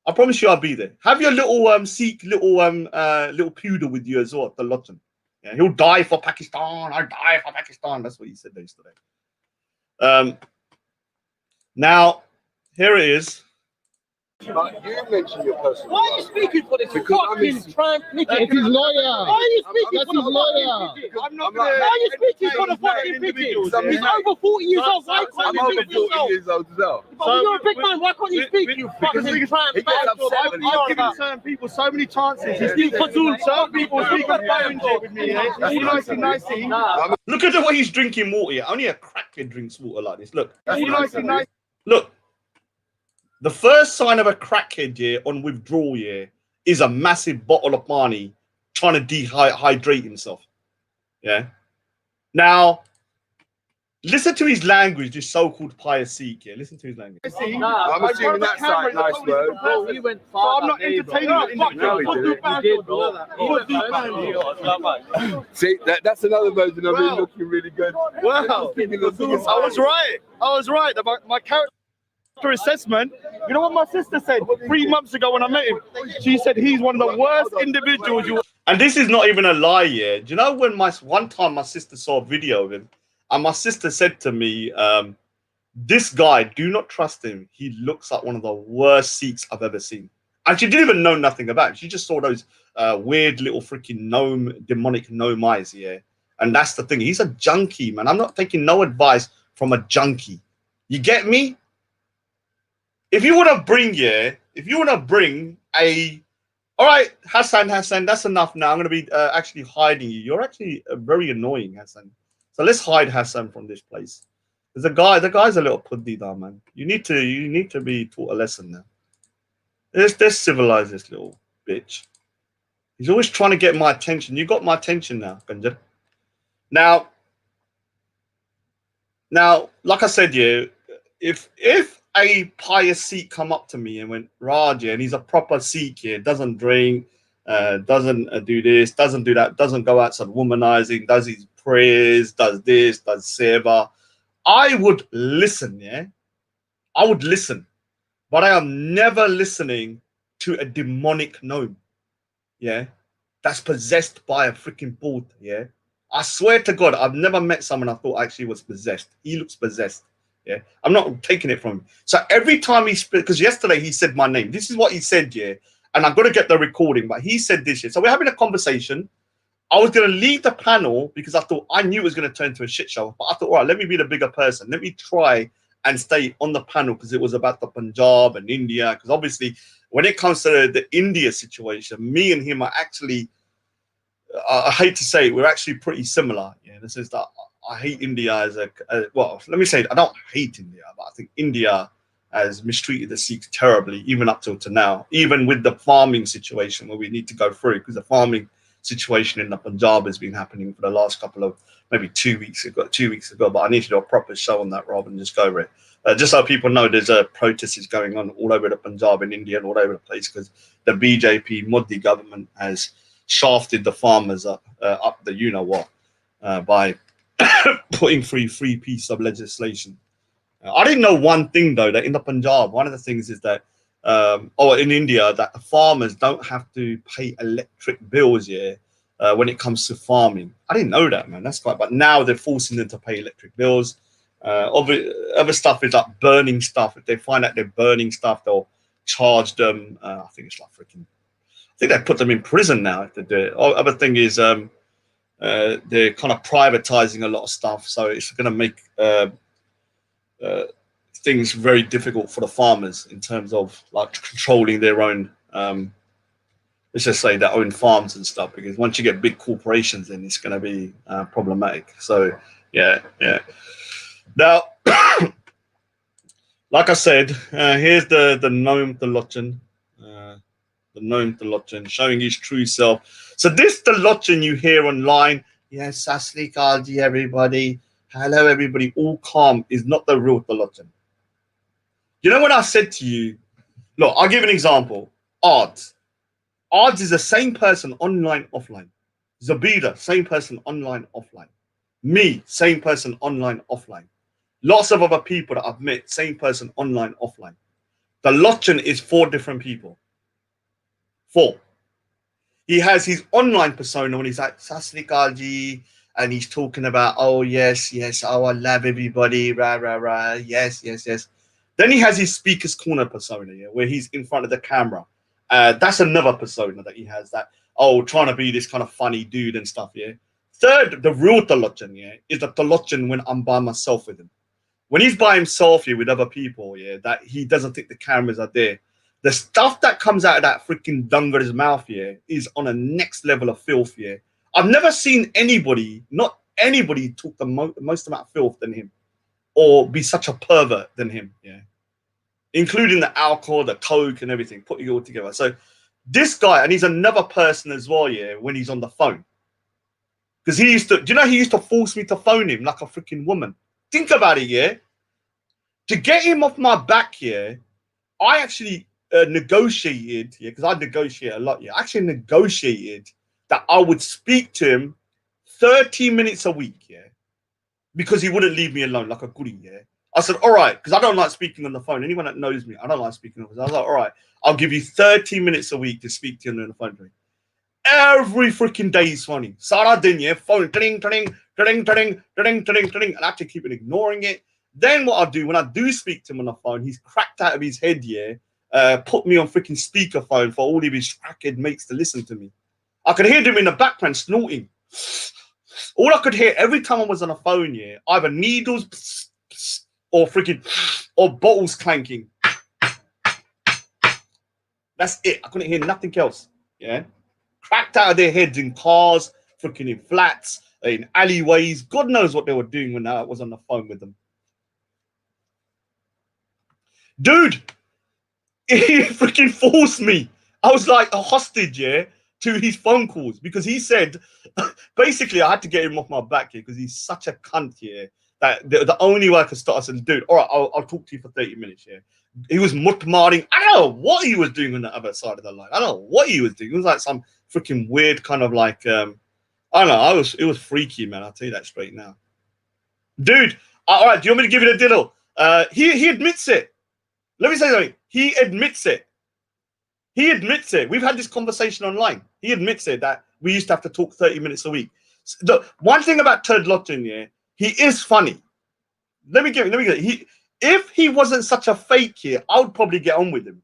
I promise you I'll be there. Have your little Sikh little poodle with you as well, the Lochin. He'll die for Pakistan. I'll die for Pakistan. That's what he said yesterday. Now, here it is. But you mentioned your personal Why are you speaking for this fucking tramp midget? It's his lawyer. Why are you speaking That's for his the lawyer. fucking midget? Why are you speaking for the fucking midget? He's over 40 years old. Why I'm can't you over speak 40 for yourself? years old as well. But when you're a big man, why can't you speak, you fucking tramp? He gets upset when I've given certain people so many chances. Some people speak on phone shit with me. Nicey. Look at the way he's drinking water. Only a crackhead drinks water like this. Look. Look. The first sign of a crackhead on withdrawal is a massive bottle of pani trying to dehydrate himself. Now, listen to his language, this so-called pious Sikh. Listen to his language. I'm assuming that's like nice word. You went far. I'm not entertaining it. See, that's another version of him looking really good. Wow. I was right. My character assessment. You know what my sister said 3 months ago when I met him? She said he's one of the worst individuals. And this is not even a lie. Do you know when one time my sister saw a video of him And my sister said to me, this guy, do not trust him. He looks like one of the worst Sikhs I've ever seen. And she didn't even know nothing about him. She just saw those weird little freaking gnome, demonic gnome eyes, yeah. And that's the thing. He's a junkie, man. I'm not taking no advice from a junkie. You get me? If you want to bring, all right, Hassan, that's enough now. I'm going to be actually hiding you. You're actually very annoying, Hassan. So let's hide Hassan from this place. There's a guy. The guy's a little puddy, though, man. You need to be taught a lesson now. Let's civilize this little bitch. He's always trying to get my attention. You got my attention now, Ganja. Now, like I said, yeah, if a pious Sikh come up to me and went, Raj, yeah, and he's a proper Sikh, yeah, doesn't drink, doesn't do this, doesn't do that, doesn't go outside womanizing, does his prayers, does this, does seva, I would listen, yeah? I would listen. But I am never listening to a demonic gnome, yeah? That's possessed by a freaking bull, yeah? I swear to God, I've never met someone I thought actually was possessed. He looks possessed, yeah? I'm not taking it from him. So every time he speaks, because yesterday he said my name. This is what he said, yeah? And I'm going to get the recording, but he said this, yeah? So we're having a conversation. I was going to leave the panel because I knew it was going to turn into a shit show. But I thought, all right, let me be the bigger person. Let me try and stay on the panel because it was about the Punjab and India. Because obviously, when it comes to the India situation, me and him are actually, I hate to say it, we're actually pretty similar. Yeah, this is that I hate India as well, let me say it, I don't hate India, but I think India has mistreated the Sikhs terribly, even up till to now, even with the farming situation where we need to go through, because the farming situation in the Punjab has been happening for the last couple of, maybe 2 weeks ago, but I need to do a proper show on that rather than just go over it. Just so people know, there's a protest is going on all over the Punjab in India and all over the place because the BJP Modi government has shafted the farmers up the you-know-what by putting free piece of legislation. I didn't know one thing, though, that in the Punjab, one of the things is that, or in India, that the farmers don't have to pay electric bills, yeah, when it comes to farming. I didn't know that, man. That's quite, but now they're forcing them to pay electric bills. Other stuff is like burning stuff. If they find out they're burning stuff, they'll charge them. I think it's like freaking, I think they put them in prison now if they do it. Other thing is they're kind of privatizing a lot of stuff, so it's going to make things very difficult for the farmers in terms of like controlling their own, let's just say their own farms and stuff. Because once you get big corporations, then it's going to be problematic. So yeah. Now, like I said, here's the gnome Thelochan. The gnome Thelochan showing his true self. So this Thelochan you hear online, yes, Sasli Kalji, everybody, hello everybody, all calm, is not the real Thelochan. You know when I said to you, look, I'll give an example. Odds is the same person online, offline. Zabida, same person online, offline. Me, same person online, offline. Lots of other people that I've met, same person online, offline. The Lochan is 4 different people. 4. He has his online persona when he's like Sasri Kalji, and he's talking about, oh yes, oh I love everybody, rah, yes. Then he has his speaker's corner persona, yeah, where he's in front of the camera. That's another persona that he has, that, oh, trying to be this kind of funny dude and stuff, yeah. Third, the real Thelochan, yeah, is the Thelochan when I'm by myself with him. When he's by himself here with other people, yeah, that he doesn't think the cameras are there. The stuff that comes out of that freaking dunger's mouth here is on a next level of filth here. I've never seen anybody, not anybody, talk the most amount of filth than him, or be such a pervert than him, yeah. Including the alcohol, the coke, and everything, putting it all together. So this guy, and he's another person as well, yeah, when he's on the phone. Because he used to, do you know, he used to force me to phone him like a freaking woman. Think about it, yeah. To get him off my back here, I actually negotiated, yeah, because I negotiate a lot, yeah. I actually negotiated that I would speak to him 30 minutes a week, yeah, because he wouldn't leave me alone like a goody, yeah. I said, all right, because I don't like speaking on the phone. Anyone that knows me, I don't like speaking on the phone. I was like, all right, I'll give you 30 minutes a week to speak to him on the phone. Every freaking day he's phoning. Sara din, yeah, phone, ding, ding, ding, ding, ding, ding, ding, ding, and I have to keep ignoring it. Then what I do, when I do speak to him on the phone, he's cracked out of his head, yeah, put me on freaking speakerphone for all of his crackhead mates to listen to me. I could hear him in the background snorting. All I could hear every time I was on the phone, yeah, either needles or freaking, or bottles clanking. That's it. I couldn't hear nothing else, yeah. Cracked out of their heads in cars, freaking in flats, in alleyways. God knows what they were doing when I was on the phone with them. Dude, he freaking forced me. I was like a hostage, yeah, to his phone calls because he said, basically, I had to get him off my back here because he's such a cunt here that the only way I could start, I said, dude, all right, I'll talk to you for 30 minutes, yeah. He was mutmaring. I don't know what he was doing on the other side of the line. I don't know what he was doing. It was like some freaking weird kind of like, I don't know. It was freaky, man. I'll tell you that straight now. Dude, all right, do you want me to give you the diddle? He admits it. Let me say something. He admits it. He admits it. We've had this conversation online. He admits it that we used to have to talk 30 minutes a week. The one thing about Ted Lotton, yeah, he is funny. Let me get it. If he wasn't such a fake here, I would probably get on with him.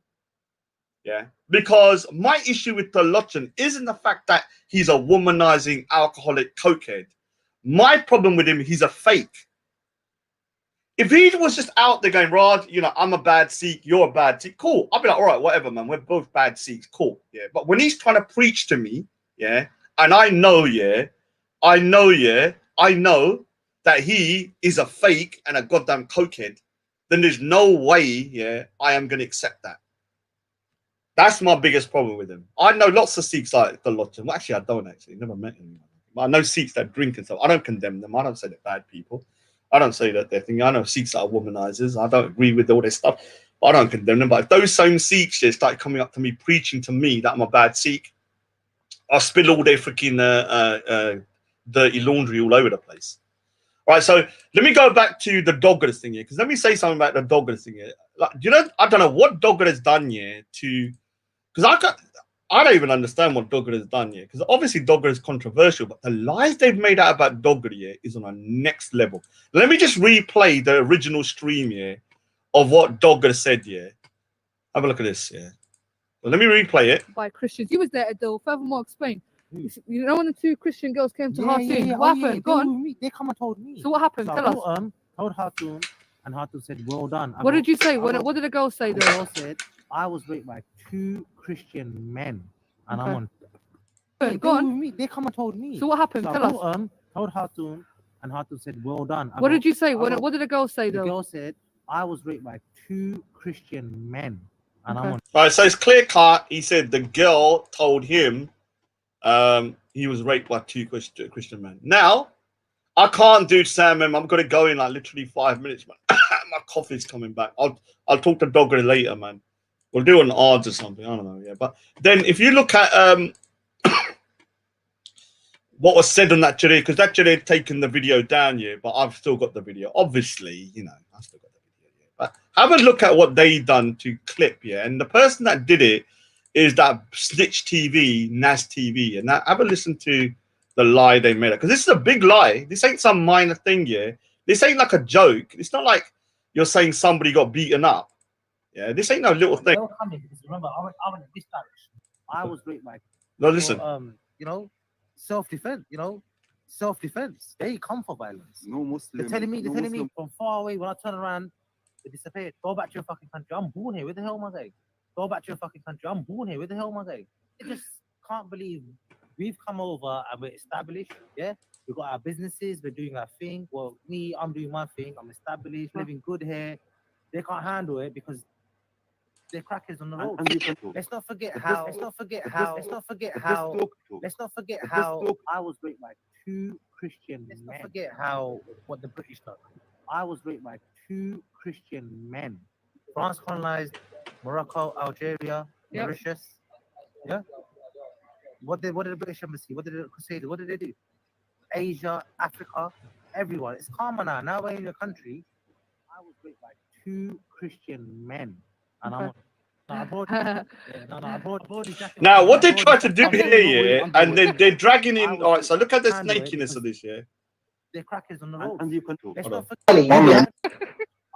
Yeah. Because my issue with Ted Lotton isn't the fact that he's a womanizing alcoholic cokehead. My problem with him, he's a fake. If he was just out there going, Raj, you know, I'm a bad Sikh, you're a bad Sikh, cool. I'll be like, all right, whatever, man. We're both bad Sikhs, cool. Yeah. But when he's trying to preach to me, yeah, and I know that he is a fake and a goddamn cokehead, then there's no way, yeah, I am going to accept that. That's my biggest problem with him. I know lots of Sikhs like the Lotton. Well, actually, I don't actually. Never met anyone. But I know Sikhs that drink and stuff. I don't condemn them. I don't say they're bad people. I don't say that they're thinking. I know Sikhs are womanizers. I don't agree with all this stuff. But I don't condemn them. But if those same Sikhs just start coming up to me, preaching to me that I'm a bad Sikh, I'll spill all their freaking dirty laundry all over the place. All right, so let me go back to the Doggers thing here, because let me say something about the Doggers thing here. Like, you know, I don't know what Dogger has done here to, because I don't even understand what Dogger has done here, because obviously Dogger is controversial, but the lies they've made out about Dogger here is on a next level. Let me just replay the original stream here of what Dogger said here. Have a look at this here. Well, let me replay it. By Christians. You was there, Adil. Furthermore, explain. You know when the two Christian girls came to Hartoon? What happened? Go on. They come and told me. So what happened? So Tell us. Told Hartoon, and Hartoon said, well done. What did you say? What did the girl say? The girl said, I was raped by 2 Christian men. And I'm on. Go on. They come and told me. So what happened? So Tell us. Told Hartoon, and Hartoon said, well done. What did you say? What did the girl say, though? The girl said, I was raped by 2 Christian men. And I'm on. All right, so it's clear cut. He said the girl told him he was raped by 2 Christian men. Now, I can't do Sam. I'm going to go in like literally 5 minutes, man. My coffee's coming back. I'll talk to Dogger later, man. We'll do an odds or something. I don't know. Yeah, but then if you look at what was said on that today, because that today had taken the video down, yeah, but I've still got the video. Obviously, you know, I've still got the video. Yeah. But have a look at what they done to clip, yeah. And the person that did it is that Snitch TV, Nas TV, and now have a listen to the lie they made. Because this is a big lie. This ain't some minor thing, yeah. This ain't like a joke. It's not like you're saying somebody got beaten up. Yeah, this ain't no little thing. Remember, I went in this direction. I was raped by. No, listen. You know, self-defense. You know, self-defense. They come for violence. No Muslim. They're telling me from far away. When I turn around, they disappear. Go back to your fucking country. I'm born here. Where the hell am I going? Go back to your fucking country. I'm born here. Where the hell am I going? They just can't believe we've come over and we're established. Yeah, we've got our businesses. We're doing our thing. Well, I'm doing my thing. I'm established, living good here. They can't handle it because they're crackers on the road. Let's not forget how I was raped by 2 Christian men. Let's not forget what the British done. I was raped by 2 Christian men. France colonized Morocco, Algeria, Mauritius. Yeah. What did the British embassy? What did the Crusaders? What did they do? Asia, Africa, everyone. It's calmer now. Now we're in your country. I was raped by 2 Christian men. And Now, what they try to do here, yeah, and then they're dragging in. All right, so look at the snakiness of this, yeah. They're crackers on the road. And you can Let's hold not on. forget,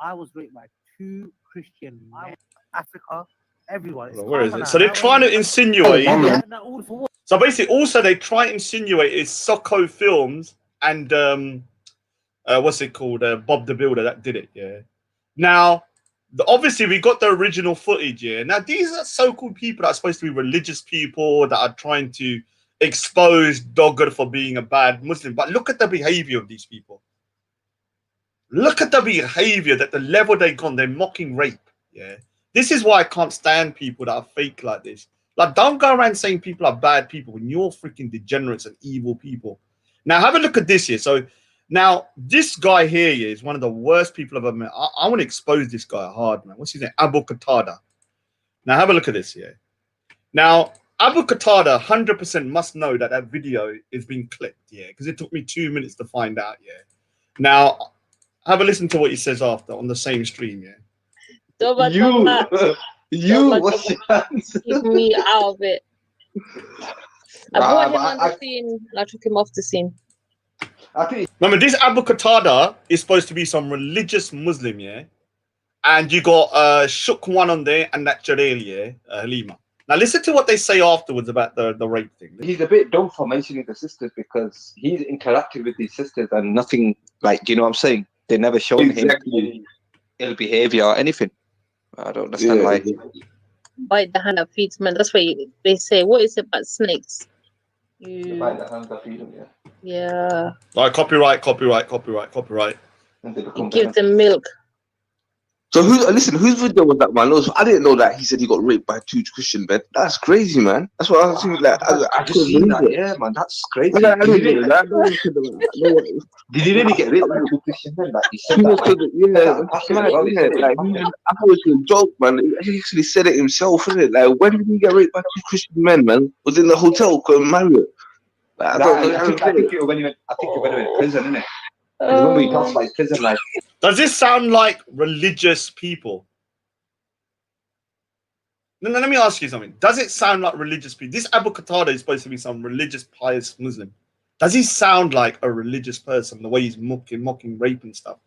I was raped by 2 Christian men. Africa, everyone. It's Where is common it? So they're now. trying to insinuate. Now, all for what? So basically, also they try to insinuate is Socko Films and what's it called? Bob the Builder that did it. Yeah. Now, obviously, we got the original footage. Yeah. Now, these are so-called people that are supposed to be religious people that are trying to expose Dogger for being a bad Muslim. But look at the behavior of these people. Look at the behavior, that the level they've gone. They're mocking rape. Yeah. This is why I can't stand people that are fake like this. Like, don't go around saying people are bad people when you're freaking degenerates and evil people. Now, have a look at this here. So, now, this guy here is one of the worst people I've ever met. I want to expose this guy hard, man. What's his name? Abu Qatada. Now, have a look at this here. Now, Abu Qatada 100% must know that that video is being clipped, yeah, because it took me 2 minutes to find out, yeah. Now, have a listen to what he says after on the same stream, yeah. What's your answer? Keep me out of it. I brought him on the scene and I took him off the scene. Remember, this Abu Qatada is supposed to be some religious Muslim, yeah? And you got Shook One on there and that Jaleel, yeah, Halima. Now, listen to what they say afterwards about the rape thing. He's a bit dumb for mentioning the sisters because he's interacted with these sisters and nothing, like, do you know what I'm saying? They never shown him ill behavior or anything. I don't understand why. Bite the hand that feeds man. That's why they say, what is it about snakes? You bite the hand that feeds them, yeah. Yeah. Right, copyright. You give them milk. So whose video was that, man? I didn't know that he said he got raped by 2 Christian men. That's crazy, man. That's what I was thinking. Like, I just seen that. Yeah, man, that's crazy. Did he really get raped by 2 Christian men? Like, he said that. Yeah. Like, I thought it was a joke, man. He actually said it himself, isn't it? Like, when did he get raped by 2 Christian men, man? Was in the hotel called Marriott. Like, I think it when he went to prison, innit? Remember he talks about prison life. Does this sound like religious people? No, let me ask you something. Does it sound like religious people? This Abu Qatada is supposed to be some religious, pious Muslim. Does he sound like a religious person, the way he's mocking rape and stuff?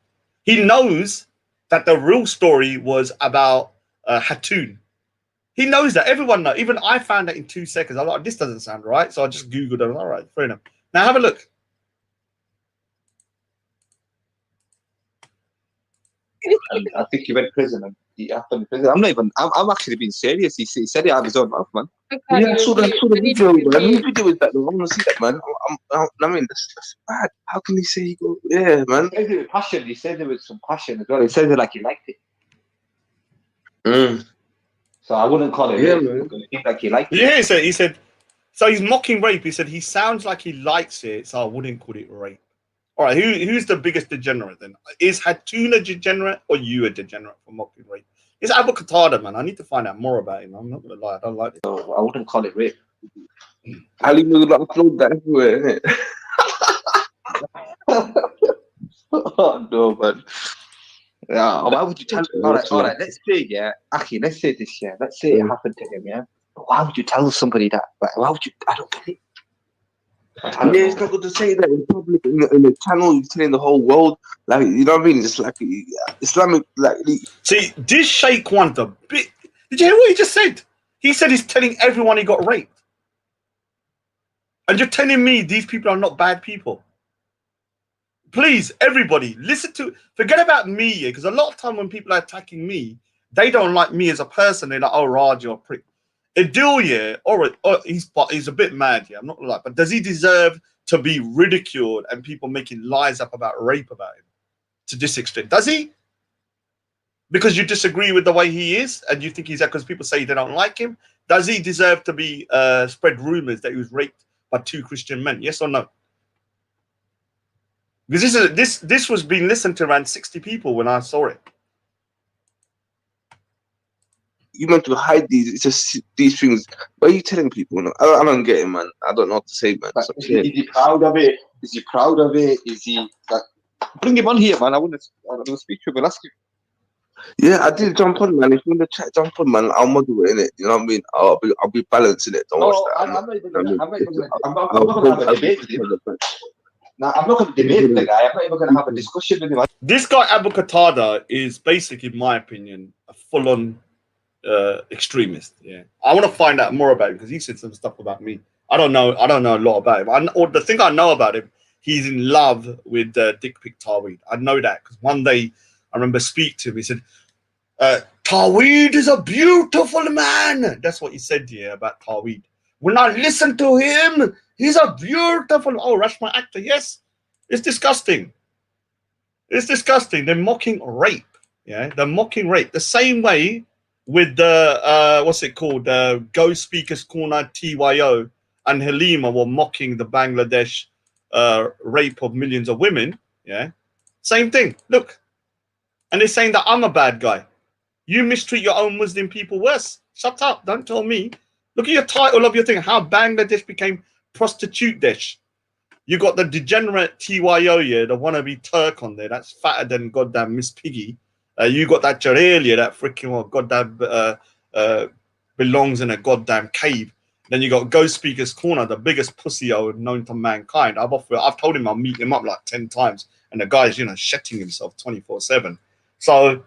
He knows that the real story was about Hatun. He knows that. Everyone knows. Even I found that in 2 seconds. I'm like, this doesn't sound right. So I just Googled it. All right, fair enough. Now have a look. I think he went to prison and he happened in prison. I'm actually being serious. He said it out of his own mouth, man. Yeah, I saw the video, man. Whose video is that? I want to see that, man. I mean, that's bad. How can he say he got? Yeah, man. He said it with passion. He said it with some passion as well. He said it like he liked it. So I wouldn't call it rape. Man. I think like he liked it. Yeah, he said. So he's mocking rape. He said he sounds like he likes it, so I wouldn't call it rape. All right, who's the biggest degenerate then? Is Hatun a degenerate or you a degenerate for mocking rape? It's Abu Qatada, man. I need to find out more about him. I'm not gonna lie, I don't like it. So I wouldn't call it rape. Ali will upload that everywhere, innit? Oh no, man. Yeah, why would you tell? All right. Let's say, yeah, Aki. Let's say this, yeah. Let's say it happened to him, yeah. But why would you tell somebody that? Why would you? I don't get it. Yeah, it's not good to say that in public, in the channel. You're telling the whole world, like, you know what I mean? It's like Islamic, like. See, this Sheikh one, the bit. Did you hear what he just said? He said he's telling everyone he got raped, and you're telling me these people are not bad people. Please, everybody, listen to. Forget about me, because a lot of time when people are attacking me, they don't like me as a person. They're like, "Oh, Raj, you're a prick." Adil, yeah, or he's a bit mad, yeah. I'm not like, but does he deserve to be ridiculed and people making lies up about rape about him to this extent? Does he? Because you disagree with the way he is, and you think he's that because people say they don't like him. Does he deserve to be spread rumors that he was raped by 2 Christian men? Yes or no? Because this was being listened to around 60 people when I saw it. You meant to hide these things. What are you telling people? No? I don't get it, man. I don't know what to say, man. Is he proud of it? Is he proud of it? Is he like? Bring him on here, man. I want to speak to him and ask him. Yeah, I did jump on, man. If you want to chat, jump on, man. I'll model it, innit? You know what I mean? I'll be balancing it. Don't watch that. I'm not even gonna. I'm not gonna have a debate with him. Nah, I'm not gonna debate with the guy. I'm not even gonna have a discussion with him. This guy Abu Qatada is basically, in my opinion, a full-on extremist. Yeah, I want to find out more about him because he said some stuff about me. I don't know a lot about him. Or the thing I know about him, he's in love with Dick Pic Tawhid. I know that because one day I remember speak to him. He said, "Tawhid is a beautiful man." That's what he said here about Tawhid. When I listen to him, he's a beautiful. Oh, Rush my actor. Yes, it's disgusting. It's disgusting. They're mocking rape. Yeah, they're mocking rape the same way with the what's it called? Go Speakers Corner TYO and Halima were mocking the Bangladesh rape of millions of women. Yeah, same thing. Look, and they're saying that I'm a bad guy. You mistreat your own Muslim people worse. Shut up. Don't tell me. Look at your title of your thing. How Bangladesh became prostitute-desh. You got the degenerate TYO, yeah, the wannabe Turk on there. That's fatter than goddamn Miss Piggy. You got that Jarelia, that freaking goddamn belongs in a goddamn cave. Then you got Ghost Speaker's Corner, the biggest pussy known to mankind. I've told him I'll meet him up like 10 times, and the guy's, you know, shitting himself 24/7. So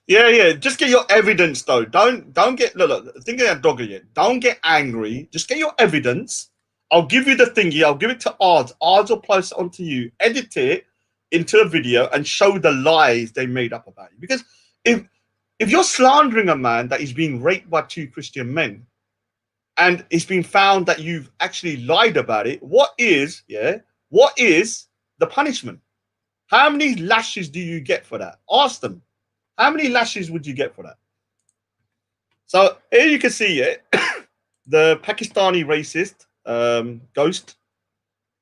yeah, just get your evidence though. Don't get look. Think of that dog yet. Don't get angry. Just get your evidence. I'll give you the thingy. I'll give it to Ards. Ards will post it onto you. Edit it into a video and show the lies they made up about you. Because if you're slandering a man that is being raped by 2 Christian men, and it's been found that you've actually lied about it, what is the punishment? How many lashes do you get for that? Ask them. How many lashes would you get for that? So here you can see it. The Pakistani racist Ghost,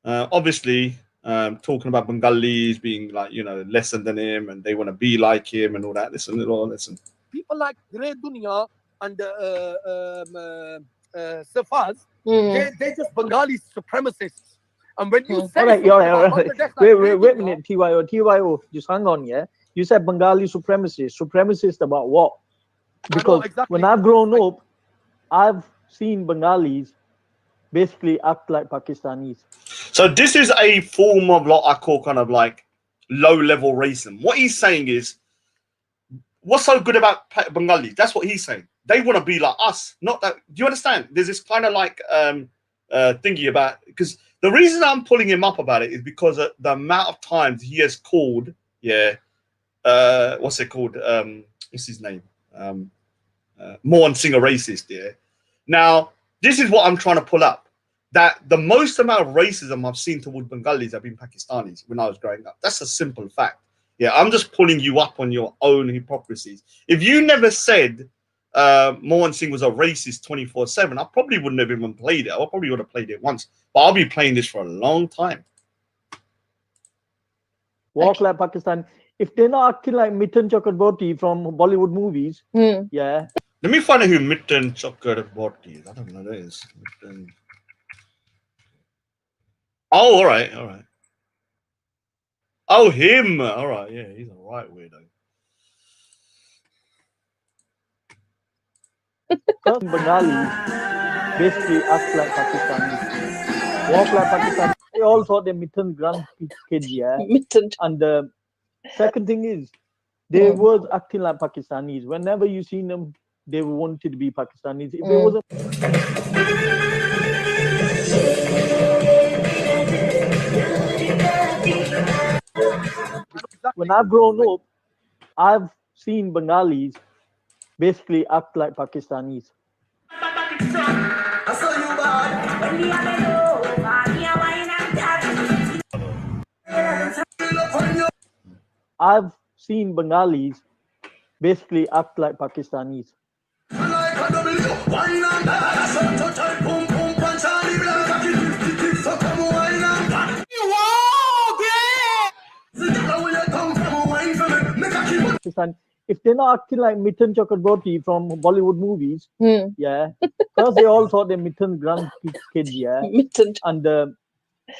obviously talking about Bengalis being like, you know, lesser than him and they want to be like him and all that. Listen. People like Grey Dunya and Safaz, they're just Bengali supremacists. And when you say, all right. Wait a minute, TYO, just hang on, yeah. You said Bengali supremacist. Supremacist about what? Because when I've grown up, I've seen Bengalis basically act like Pakistanis. So this is a form of what I call kind of like low-level racism. What he's saying is, what's so good about Bengali? That's what he's saying. They want to be like us. Not that. Do you understand? There's this kind of like thingy about, because the reason I'm pulling him up about it is because of the amount of times he has called, what's it called? What's his name? Mohan Singh a racist. Yeah. Now, this is what I'm trying to pull up. That the most amount of racism I've seen towards Bengalis have been Pakistanis when I was growing up. That's a simple fact. Yeah, I'm just pulling you up on your own hypocrisies. If you never said Mohan Singh was a racist 24/7, I probably wouldn't have even played it. I probably would have played it once, but I'll be playing this for a long time. Walk like Pakistan. If they're not acting like Mithun Chakraborty from Bollywood movies, yeah. Let me find out who Mithun Chakraborty is. I don't know who that is. Oh, all right. Oh, him. All right, yeah, he's a right weirdo. Bengali basically act like Pakistanis. Walk like Pakistan. They all thought they're Mithun grandkids, yeah. And the second thing is, they were acting like Pakistanis. Whenever you seen them, they wanted to be Pakistanis. If it was when I've grown up, I've seen Bengalis basically act like Pakistanis. I've seen Bengalis basically act like Pakistanis. If they're not acting like Mithun Chakraborty from Bollywood movies, yeah, because they all thought they're Mithun grandkids, yeah. And the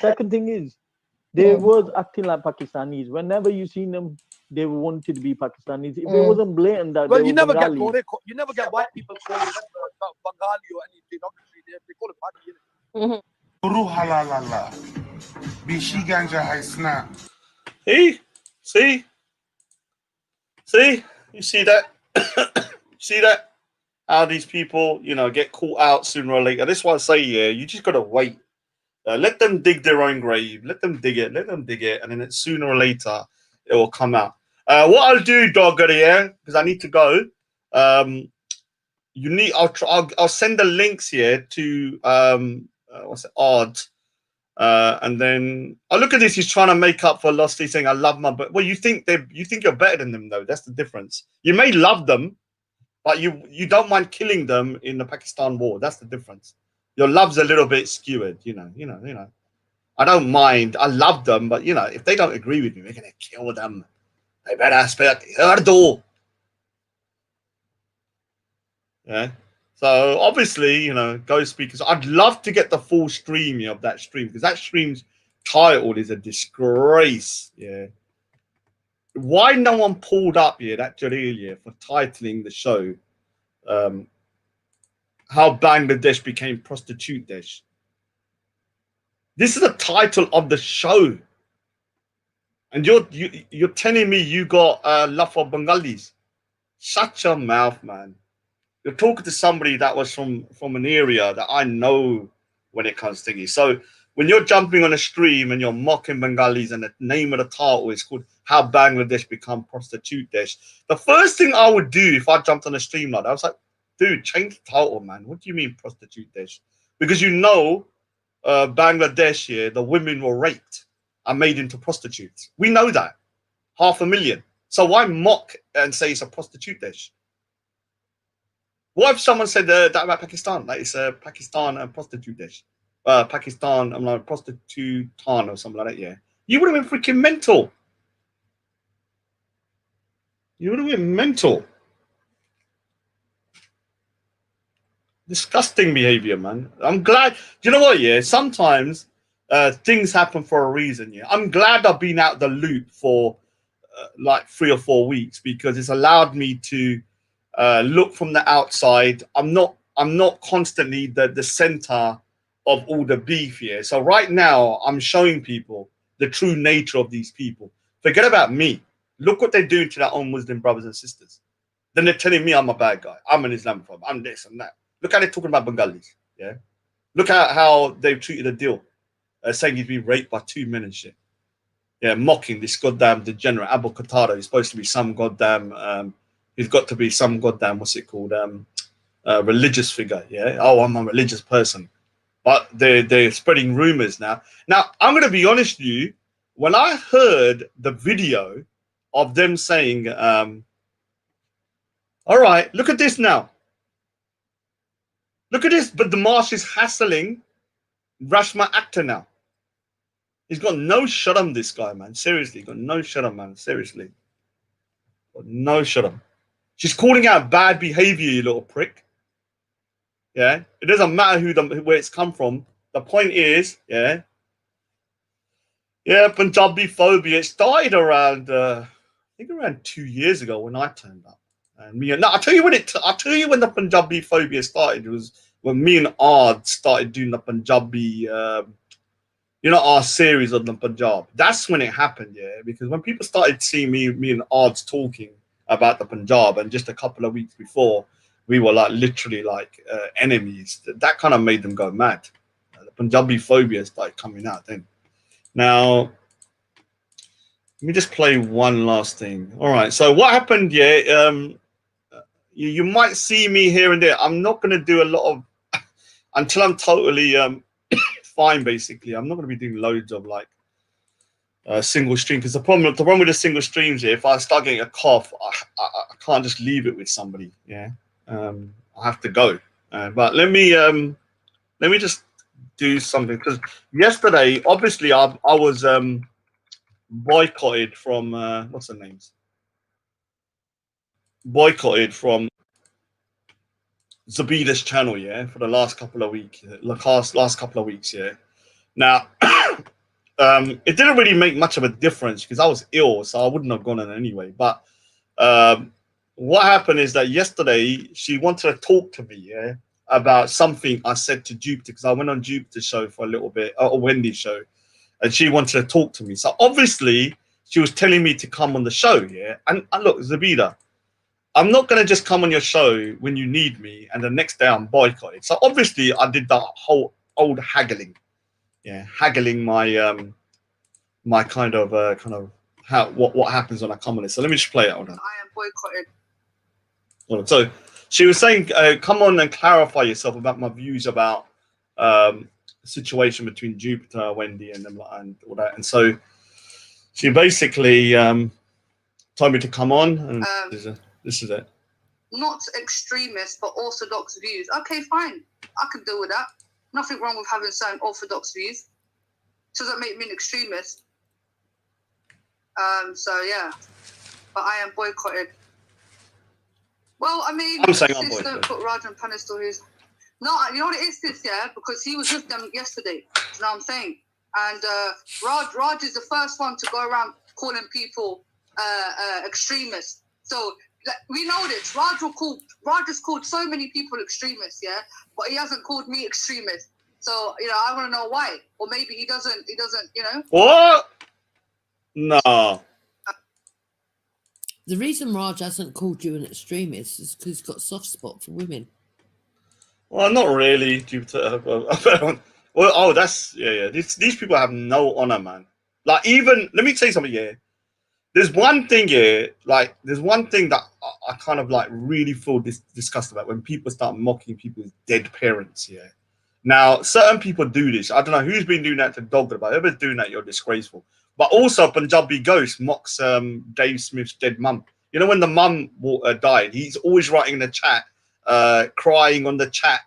second thing is, they was acting like Pakistanis. Whenever you seen them, they wanted to be Pakistanis. If it wasn't blatant that Well, they you were never Bengali, you never get white people calling them Bengali or any derogatory. They call it Paki. See, you see that? See that? How these people, you know, get caught out sooner or later. That's why I say, yeah, you just gotta wait. Let them dig their own grave. Let them dig it. Let them dig it, and then sooner or later it will come out. What I'll do, Dogger, yeah, because I need to go. You need. I'll send the links here to what's it? Odd. And then I look at this. He's trying to make up for lost. He's saying, "I love my," but well, you think you're better than them, though. That's the difference. You may love them, but you don't mind killing them in the Pakistan war. That's the difference. Your love's a little bit skewed, you know. I don't mind. I love them, but you know, if they don't agree with me, we're gonna kill them. They better speak Urdu. Yeah. So obviously, you know, go speakers. I'd love to get the full stream of that stream because that stream's title is a disgrace. Yeah. Why no one pulled up here that Jalil for titling the show? How Bangladesh became prostitute Desh. This is the title of the show, and you're telling me you got love for Bengalis. Shut your mouth, man. You're talking to somebody that was from an area that I know when it comes to thingy. So when you're jumping on a stream and you're mocking Bengalis and the name of the title is called How Bangladesh Become Prostitute Desh, the first thing I would do if I jumped on a stream like that, I was like, dude, change the title, man. What do you mean prostitute Desh? Because you know Bangladesh here, the women were raped and made into prostitutes. We know that. 500,000. So why mock and say it's a prostitute dish? What if someone said that about Pakistan? Like it's a Pakistan and prostitute dish. Pakistan, I'm like prostitute or something like that, yeah. You would have been freaking mental. You would have been mental. Disgusting behavior, man. I'm glad. Do you know what? Yeah, sometimes things happen for a reason. Yeah, I'm glad I've been out the loop for like 3 or 4 weeks because it's allowed me to look from the outside. I'm not constantly the center of all the beef here. So right now, I'm showing people the true nature of these people. Forget about me. Look what they're doing to their own Muslim brothers and sisters. Then they're telling me I'm a bad guy. I'm an Islamophobe. I'm this and that. Look how they're talking about Bengalis. Yeah. Look at how they've treated Adil, saying he's been raped by 2 men and shit. Yeah, mocking this goddamn degenerate Abu Qatada. He's supposed to be some goddamn. He's got to be some goddamn what's it called? Religious figure. Yeah. Oh, I'm a religious person. But they're spreading rumors now. Now I'm going to be honest with you. When I heard the video of them saying, "All right, look at this now. Look at this." But the marsh is hassling Rashma Akhtar now. He's got no shut on this guy, man. Seriously, got no shut on, man. Seriously, got no shut on. She's calling out bad behavior, you little prick. Yeah, it doesn't matter where it's come from. The point is, yeah, Punjabi phobia. It started around, I think around 2 years ago when I turned up. And I'll tell you when the Punjabi phobia started. It was when me and Ard started doing the Punjabi, our series on the Punjab. That's when it happened, yeah. Because when people started seeing me and Ard's talking about the Punjab, and just a couple of weeks before, we were like literally like enemies. That kind of made them go mad. The Punjabi phobia started coming out then. Now, let me just play one last thing. All right. So what happened? Yeah. You might see me here and there. I'm not going to do a lot of until I'm totally fine. Basically, I'm not going to be doing loads of like single stream because the problem with the single streams here, if I start getting a cough, I can't just leave it with somebody. Yeah, I have to go. But let me just do something because yesterday, obviously, I was boycotted from what's the names? Boycotted from Zabida's channel, yeah, for the last couple of weeks. Yeah. Now, it didn't really make much of a difference because I was ill, so I wouldn't have gone in anyway. But what happened is that yesterday she wanted to talk to me, yeah, about something I said to Jupiter, because I went on Jupiter's show for a little bit, or Wendy's show, and she wanted to talk to me. So obviously she was telling me to come on the show, yeah. And look, Zabida, I'm not gonna just come on your show when you need me, and the next day I'm boycotted. So obviously I did that whole old haggling, yeah, haggling my my kind of how what happens when I come on it. So let me just play it. Hold on. I am boycotted. Hold on. So she was saying, come on and clarify yourself about my views about the situation between Jupiter, Wendy, and them, and all that. And so she basically told me to come on, and this is it. Not extremist, but orthodox views. Okay, fine. I can deal with that. Nothing wrong with having certain orthodox views. Doesn't make me an extremist. So yeah, but I am boycotted. Well, I mean, I'm saying I'm don't put Raj on pedestal. No, you know what it is, this, yeah, because he was with them yesterday. You know what I'm saying? And Raj is the first one to go around calling people extremists. So we know this. Raj has called so many people extremists, yeah, but he hasn't called me extremist. So I want to know why, or maybe he doesn't. What? No. The reason Raj hasn't called you an extremist is because he's got a soft spot for women. Well, not really, Jupiter. Well, that's yeah. These people have no honor, man. Like, even let me tell you something. Yeah, there's one thing. Yeah, like there's one thing that I kind of like really feel disgusted about when people start mocking people's dead parents. Yeah. Now, certain people do this. I don't know who's been doing that to Dog, but whoever's doing that, you're disgraceful. But also, Punjabi Ghost mocks Dave Smith's dead mum. You know, when the mum died, he's always writing in the chat, crying on the chat,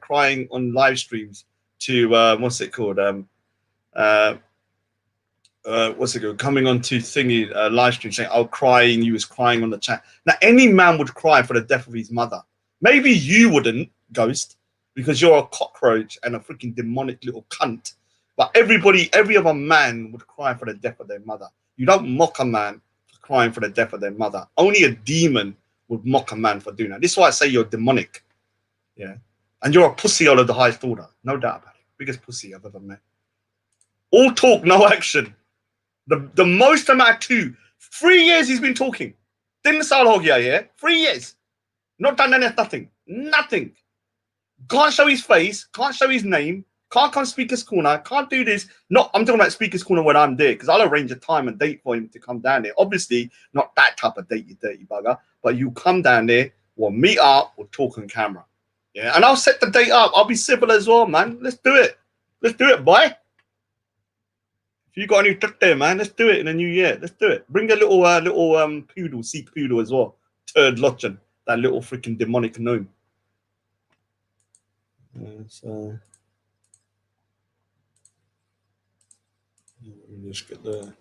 crying on live streams to what's it called? What's it called? Coming on to thingy live stream saying, "Oh, crying." He was crying on the chat. Now, any man would cry for the death of his mother. Maybe you wouldn't, Ghost, because you're a cockroach and a freaking demonic little cunt. But every other man would cry for the death of their mother. You don't mock a man for crying for the death of their mother. Only a demon would mock a man for doing that. This is why I say you're demonic. Yeah. And you're a pussy out of the highest order. No doubt about it. Biggest pussy I've ever met. All talk, no action. The most amount of 3 years he's been talking. Tin saal ho gaya, yeah? 3 years. Not done nothing. Nothing. Can't show his face. Can't show his name. Can't come Speaker's Corner. Can't do this. I'm talking about Speaker's Corner when I'm there, because I'll arrange a time and date for him to come down there. Obviously, not that type of date, you dirty bugger. But you come down there, we'll meet up, we'll talk on camera. Yeah, and I'll set the date up. I'll be civil as well, man. Let's do it. Let's do it, boy. If you got any trick there, man, let's do it in the new year. Let's do it. Bring a little poodle, Sikh poodle as well. Turd Lochin, that little freaking demonic gnome. So let me just get the.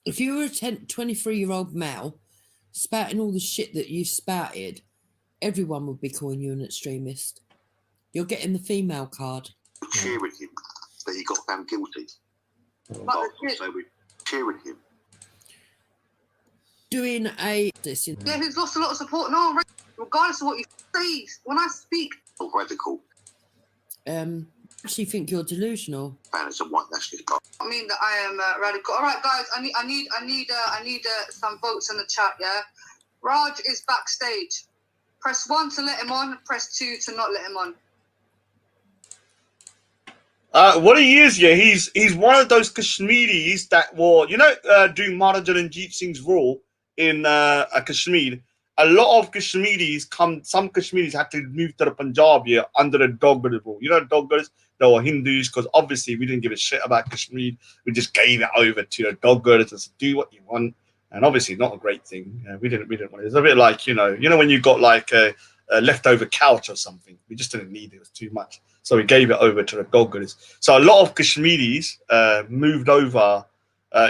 If you were a 23-year-old male spouting all the shit that you've spouted, everyone would be calling you an extremist. You're getting the female card. Cheering him that he got found guilty. So we're cheering him. Doing a... Yeah, he's lost a lot of support. No, regardless of what you say, when I speak... Radical. Actually think you're delusional. And it's a white nationalist. I mean that I am radical. All right, guys, I need some votes in the chat. Yeah, Raj is backstage. Press 1 to let him on. Press 2 to not let him on. What he is, yeah, he's one of those Kashmiris that were, doing Maharaja Ranjit Singh's rule in Kashmir. A lot of Kashmiris some Kashmiris had to move to the Punjab here under the Doggers rule. You know, Doggers, they were Hindus, because obviously we didn't give a shit about Kashmir. We just gave it over to the Doggers and said, do what you want. And obviously not a great thing. We didn't want it. It's a bit like, when you got like a leftover couch or something. We just didn't need it. It was too much. So we gave it over to the Doggers. So a lot of Kashmiris moved over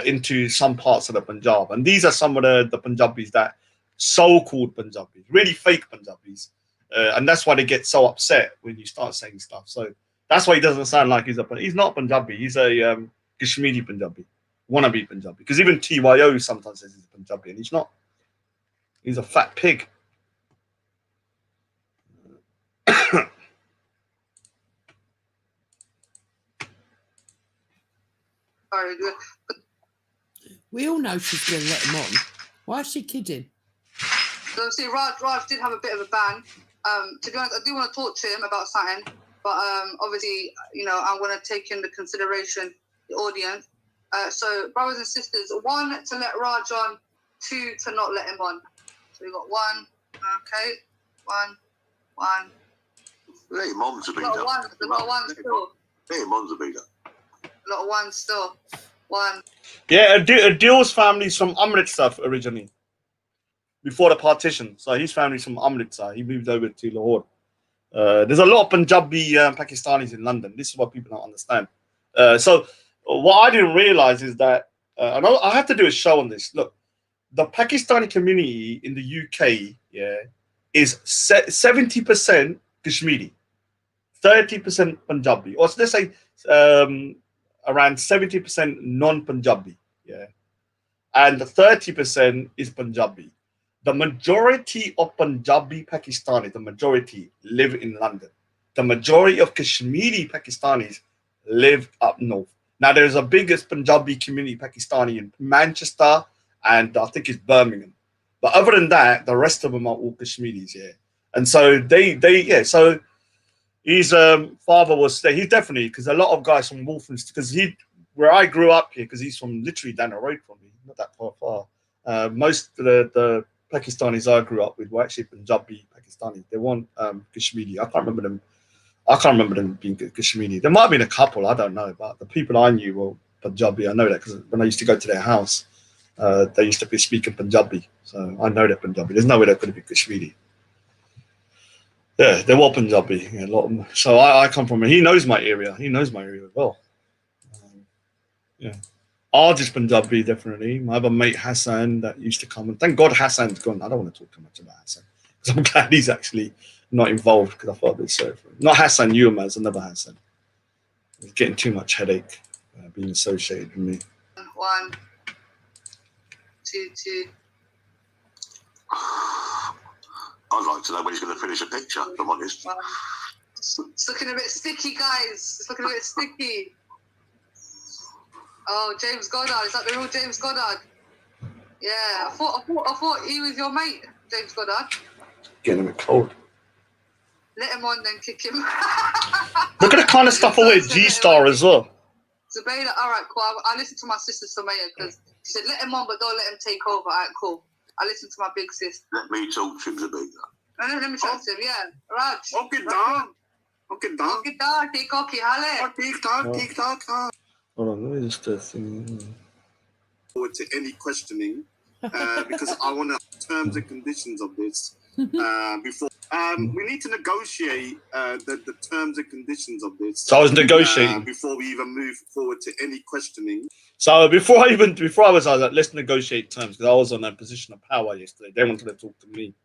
into some parts of the Punjab. And these are some of the Punjabis that so-called Punjabis, really fake Punjabis. And that's why they get so upset when you start saying stuff. So That's why he doesn't sound like he's not Punjabi. He's a Kashmiri Punjabi, wannabe Punjabi. Because even TYO sometimes says he's a Punjabi, and he's not. He's a fat pig. We all know she's going to let him on. Why is she kidding? So see, Raj did have a bit of a ban. To be honest, I do want to talk to him about something, but obviously, you know, I'm going to take into consideration the audience. So, brothers and sisters, 1, to let Raj on, 2, to not let him on. So we got 1, okay, 1. Let him on to be They got 1 still. Let him on to be that. A lot of 1 still. 1. Yeah, Adil's family's from Amritsar originally, before the partition. So his family's from Amritsar. He moved over to Lahore. There's a lot of Punjabi Pakistanis in London. This is what people don't understand. So what I didn't realize is that, and I have to do a show on this. Look, the Pakistani community in the UK, is 70% Kashmiri, 30% Punjabi, or let's say around 70% non-Punjabi, and 30% is Punjabi. The majority of Punjabi Pakistanis, the majority live in London. The majority of Kashmiri Pakistanis live up north. Now, there's a biggest Punjabi community Pakistani in Manchester, and I think it's Birmingham. But other than that, the rest of them are all Kashmiris, And so so his father was there. He's definitely, because a lot of guys from Wolfens, because where I grew up here, because he's from literally down the road from me, not that far. Most of the Pakistanis I grew up with were actually Punjabi Pakistanis. They weren't Kashmiri. I can't remember them being Kashmiri. There might have been a couple, I don't know, but the people I knew were Punjabi. I know that because when I used to go to their house, they used to be speaking Punjabi. So I know they're Punjabi. There's no way they could have been Kashmiri. Yeah, they were Punjabi. A lot of them. So I come from, he knows my area. He knows my area well. Ours is Punjabi, definitely. My other mate Hassan that used to come, and thank God Hassan's gone. I don't want to talk too much about Hassan because I'm glad he's actually not involved, because I felt a bit sorry for him. Not Hassan Yilmaz, another Hassan. He's getting too much headache being associated with me. 1, 2. I'd like to know when he's going to finish a picture, if I'm honest. It's looking a bit sticky, guys. It's looking a bit sticky. Oh, James Goddard. Is that the real James Goddard? Yeah, I thought he was your mate, James Goddard. Getting a bit cold. Let him on, then kick him. Look at the kind of stuff I wear G-Star as well. Zubaydah, all right, cool. I listened to my sister Sumaya because she said, let him on, but don't let him take over. All right, cool. I listened to my big sis. Let me talk to him, Zubaydah. No, let me talk to him, yeah. Raj. Okay, down. Take off, Tick tock. Hold on, let me just thing. Forward to any questioning because I want the terms and conditions of this before. We need to negotiate the terms and conditions of this. So I was negotiating before we even move forward to any questioning. So before I was like, let's negotiate terms, because I was on a position of power yesterday. They wanted to talk to me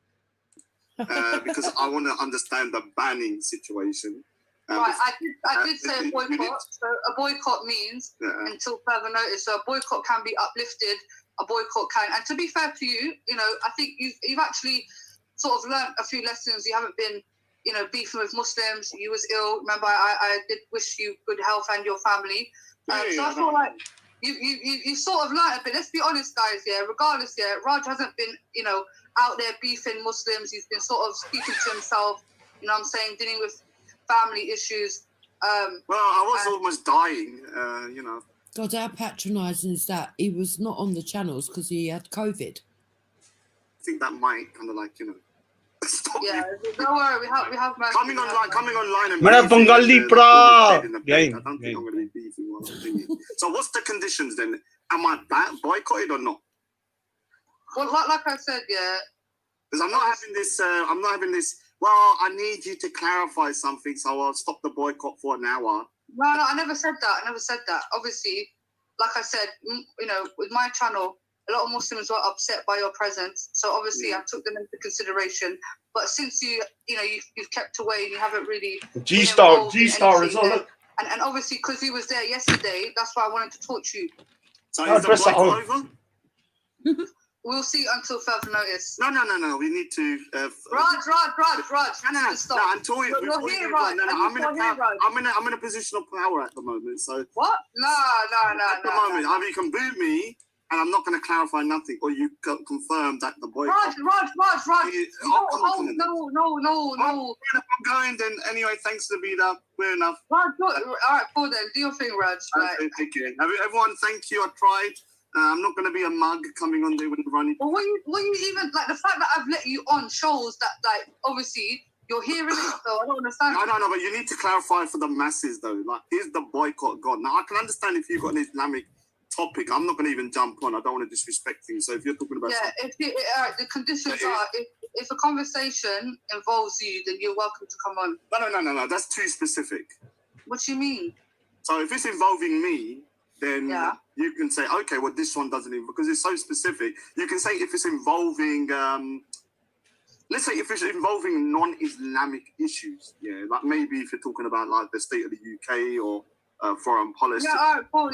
because I want to understand the banning situation. Right, I did say a boycott. So a boycott means until further notice. So a boycott can be uplifted. A boycott can, and to be fair to you, you know, I think you've actually sort of learned a few lessons. You haven't been, you know, beefing with Muslims. You was ill. Remember, I did wish you good health and your family. So I feel like you sort of learned a bit. Let's be honest, guys. Yeah, regardless, Raj hasn't been, you know, out there beefing Muslims. He's been sort of speaking to himself. You know what I'm saying, dealing with family issues. Well, I was almost dying, you know. God, how patronising is that? He was not on the channels because he had COVID. I think that might kind of like, you know, stop me. Don't worry, we have coming online and bengali pra. I don't think I'm going to be beefing while I'm doing it. So what's the conditions then? Am I boycotted or not? Well, like I said, because I'm not having this. Well, I need you to clarify something, so I'll stop the boycott for an hour. No, I never said that. Obviously, like I said, you know, with my channel, a lot of Muslims were upset by your presence. So obviously I took them into consideration. But since you've kept away and you haven't really G-Star as well. And obviously because he was there yesterday, that's why I wanted to talk to you. So is the boycott over? We'll see until further notice. No. We need to. Raj. No. I'm talking. You're here, Raj. I'm in a position of power at the moment. So what? No. At the moment, either you can boot me, and I'm not going to clarify nothing, or you confirm that the boycott. Raj. No. I'm going then. Anyway, thanks to be there. We're enough. Raj, all right, cool then. Do your thing, Raj. Okay, take care. Everyone, thank you. I tried. I'm not going to be a mug coming on there when I'm running. Well, what you even like the fact that I've let you on shows that like obviously you're hearing it. So I don't understand. No, but you need to clarify for the masses though. Like, is the boycott gone? Now I can understand if you've got an Islamic topic. I'm not going to even jump on. I don't want to disrespect things. So if you're talking about the conditions are if a conversation involves you, then you're welcome to come on. No. That's too specific. What do you mean? So if it's involving me, then you can say, okay, well, this one doesn't even, because it's so specific. You can say if it's involving, let's say if it's involving non-Islamic issues, like maybe if you're talking about like the state of the UK or foreign policy. Yeah, all right, cool,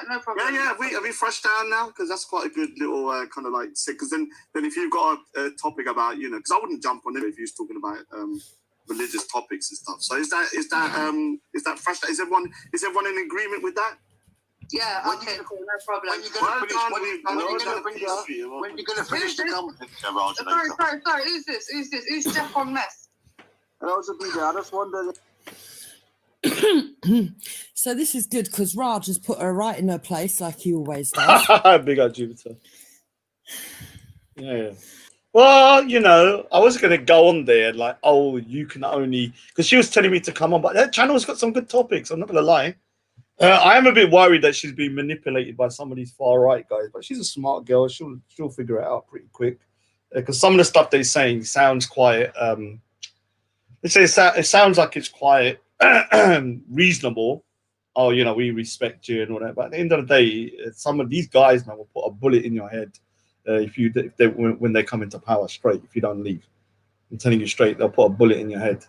no problem. Are we fresh down now? Because that's quite a good little kind of like, because then if you've got a topic about, because I wouldn't jump on it if you was talking about religious topics and stuff. So is that fresh? Is everyone in agreement with that? Yeah, okay, cool, no problem. When you're going to finish the conversation, Raj? Sorry, who's this? Who's Jeff on Mess? Hello, Zabida. I just wondered. So this is good because Raj has put her right in her place like he always does. Big up Jupiter. Yeah. Well, I was going to go on there like, oh, you can only... Because she was telling me to come on, but that channel's got some good topics, I'm not going to lie. I am a bit worried that she's being manipulated by some of these far-right guys, but she's a smart girl. She'll figure it out pretty quick. Because some of the stuff they're saying sounds quite... it sounds like it's quite reasonable. Oh, we respect you and all that. But at the end of the day, some of these guys, man, will put a bullet in your head when they come into power straight, if you don't leave. I'm telling you straight, they'll put a bullet in your head,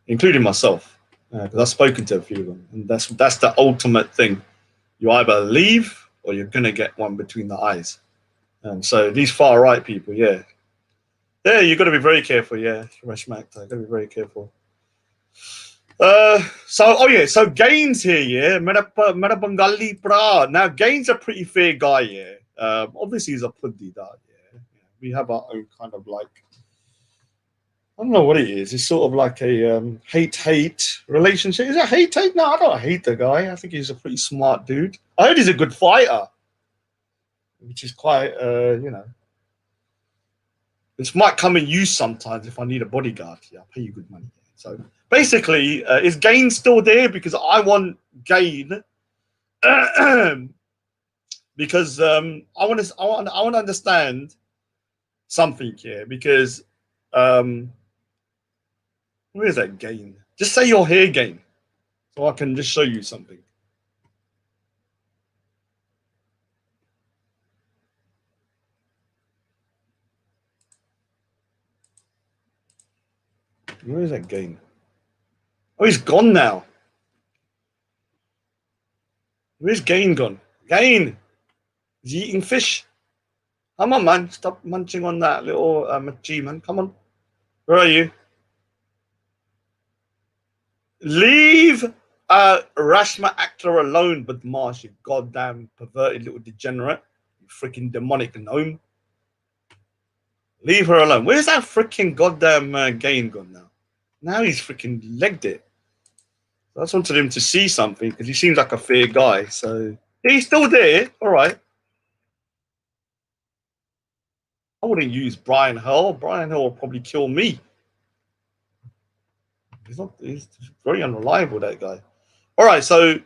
including myself. Because I've spoken to a few of them, and that's the ultimate thing. You either leave or you're gonna get one between the eyes. And so these far right people, you got to be very careful. Rashmak, got to be very careful. So Gaines here, Mera bengali pra. Now Gaines a pretty fair guy, obviously he's a puddi dad, We have our own kind of like, I don't know what it is. It's sort of like a hate relationship. Is it hate? No, I don't hate the guy. I think he's a pretty smart dude. I heard he's a good fighter, which is quite, This might come in use sometimes if I need a bodyguard. I'll pay you good money. So basically, is Gain still there? Because I want Gain, because I want to understand something here. Because where is that Gain? Just say you're here, Gain, so I can just show you something. Where is that Gain? Oh, he's gone now. Where's Gain gone? Gain! Is he eating fish? Come on, man. Stop munching on that little machi, man. Come on. Where are you? Leave Rashma actor alone, Badmash, you goddamn perverted little degenerate. You freaking demonic gnome. Leave her alone. Where's that freaking goddamn Gain gone now? Now he's freaking legged it. I just wanted him to see something because he seems like a fair guy. So he's still there. All right. I wouldn't use Brian Hull. Brian Hull will probably kill me. He's very unreliable, that guy. All right. So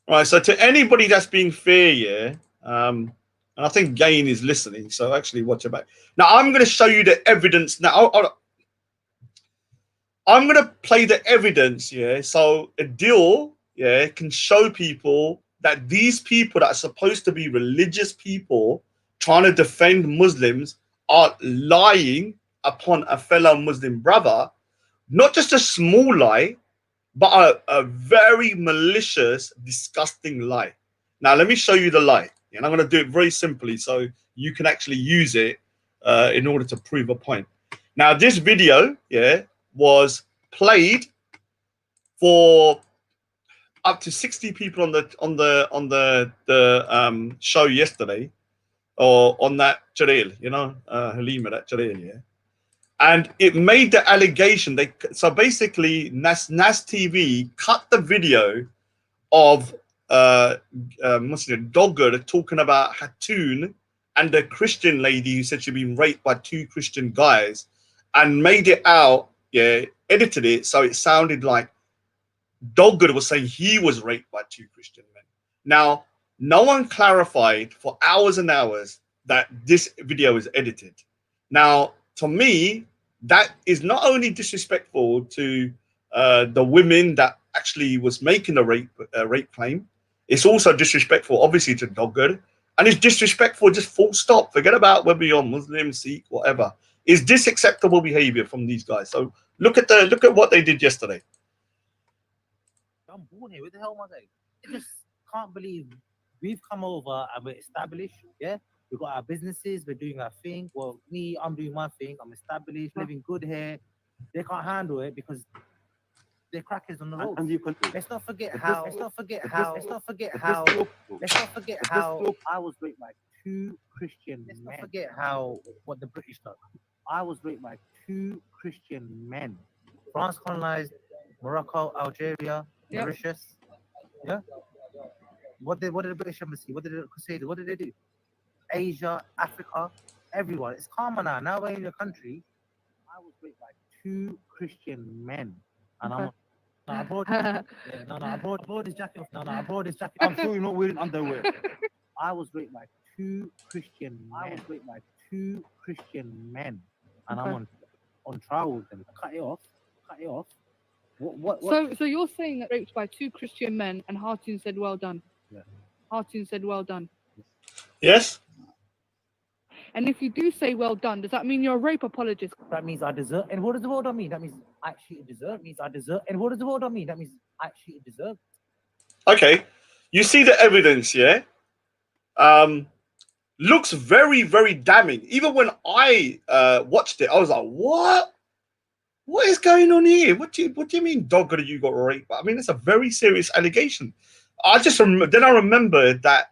to anybody that's being fair, and I think Gain is listening. So actually watch your back. Now I'm going to show you the evidence now. I'm going to play the evidence, so a deal, can show people that these people that are supposed to be religious people trying to defend Muslims are lying upon a fellow Muslim brother, not just a small lie, but a very malicious, disgusting lie. Now, let me show you the lie. And I'm going to do it very simply so you can actually use it in order to prove a point. Now, this video, was played for up to 60 people on the show yesterday, or on that Jalil, Halima, that Jalil, and it made the allegation. So basically, Nas TV cut the video of Muslim Dogger talking about Hatun and the Christian lady who said she'd been raped by 2 Christian guys, and made it out, edited it so it sounded like Dogger was saying he was raped by 2 Christian men. Now, no one clarified for hours and hours that this video is edited. Now, to me, that is not only disrespectful to the women that actually was making the rape claim, it's also disrespectful, obviously, to Dogger, and it's disrespectful, just full stop. Forget about whether you're Muslim, Sikh, whatever. Is this acceptable behavior from these guys? So look at what they did yesterday. I'm born here. Where the hell am I? I just can't believe we've come over and we're established. Yeah, we've got our businesses. We're doing our thing. Well, I'm doing my thing. I'm established, living good here. They can't handle it because they're crackers on the road. And let's not forget how. Let's not forget how. Let's not forget how. Let's not forget how I was raped by 2 Christian men. Let's not forget how what the British done. I was raped by 2 Christian men. France colonized Morocco, Algeria, Mauritius. Yeah. What did the British embassy? What did the Crusaders? What did they do? Asia, Africa, everyone. It's calmer now. Now we're in your country. I was raped by 2 Christian men, and I'm. I brought his jacket off. I brought his jacket. I'm sure you're not wearing underwear. I was raped by 2 Christian men. I was raped by 2 Christian men, and I'm on trial with them. Cut it off. Cut it off. What? So you're saying that raped by 2 Christian men, and Hartoon said, "Well done." Yeah. Hartoon said, "Well done." Yes. And if you do say "well done," does that mean you're a rape apologist? That means I deserve. And what does the well done mean? That means I actually deserve. Means I deserve. And what does the well done mean? That means I actually deserve. Okay, you see the evidence, yeah? Looks very, very damning. Even when I watched it, I was like, "What? What is going on here? What do you mean, Dogger, you got raped?" I mean, it's a very serious allegation. I just then I remembered that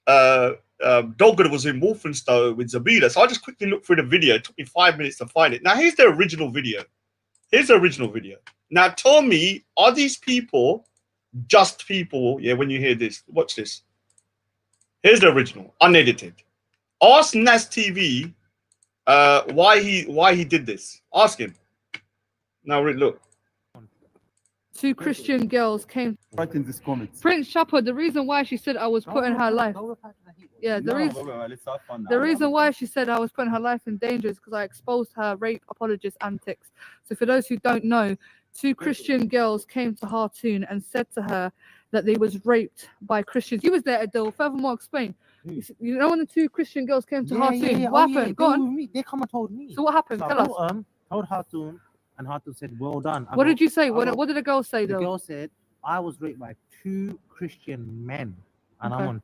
Dogger was in Wolfenstone with Zabila, so I just quickly looked through the video. It took me 5 minutes to find it. Now here's the original video. Here's the original video. Now tell me, are these people just people? Yeah, when you hear this, watch this. Here's the original, unedited. Ask Nas TV why he did this. Ask him. Now look. 2 Christian girls came. Right in this comment. Prince Shappa, the reason why she said I was putting her life. Yeah, the reason why she said I was putting her life in danger is because I exposed her rape apologist antics. So for those who don't know, 2 Christian girls came to Hartoon and said to her that they was raped by Christians. You was there, Adil. Furthermore, explain. You know when the 2 Christian girls came to Hartoon? What happened? Go on. They come and told me. So what happened? Tell us. Told Hartoon, and Hartoon said, "Well done." What did you say? What did the girl say though? The girl said, "I was raped by 2 Christian men, and I'm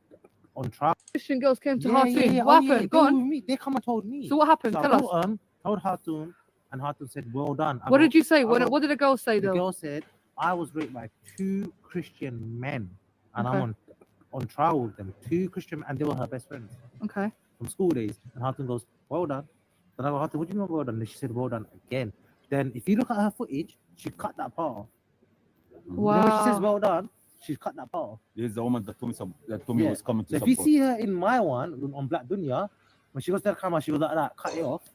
on trial." Christian girls came to Hartoon. What happened? Go on. They come and told me. So what happened? Tell us. Told Hartoon, and Hartoon said, "Well done." What did you say? What did the girl say though? The girl said, "I was raped by 2 Christian men, and I'm on trial with them." 2 Christian, and they were her best friends. Okay. From school days, and Hartoon goes, "Well done." Then I go, "Hartoon, what do you mean well done?" And she said, "Well done" again. Then if you look at her footage, she cut that part off. Wow. You know when she says "well done," she's cut that part off. There's the woman that told me was coming to So if you see her in my one on Black Dunya, when she goes to the camera, she goes like that, cut it off.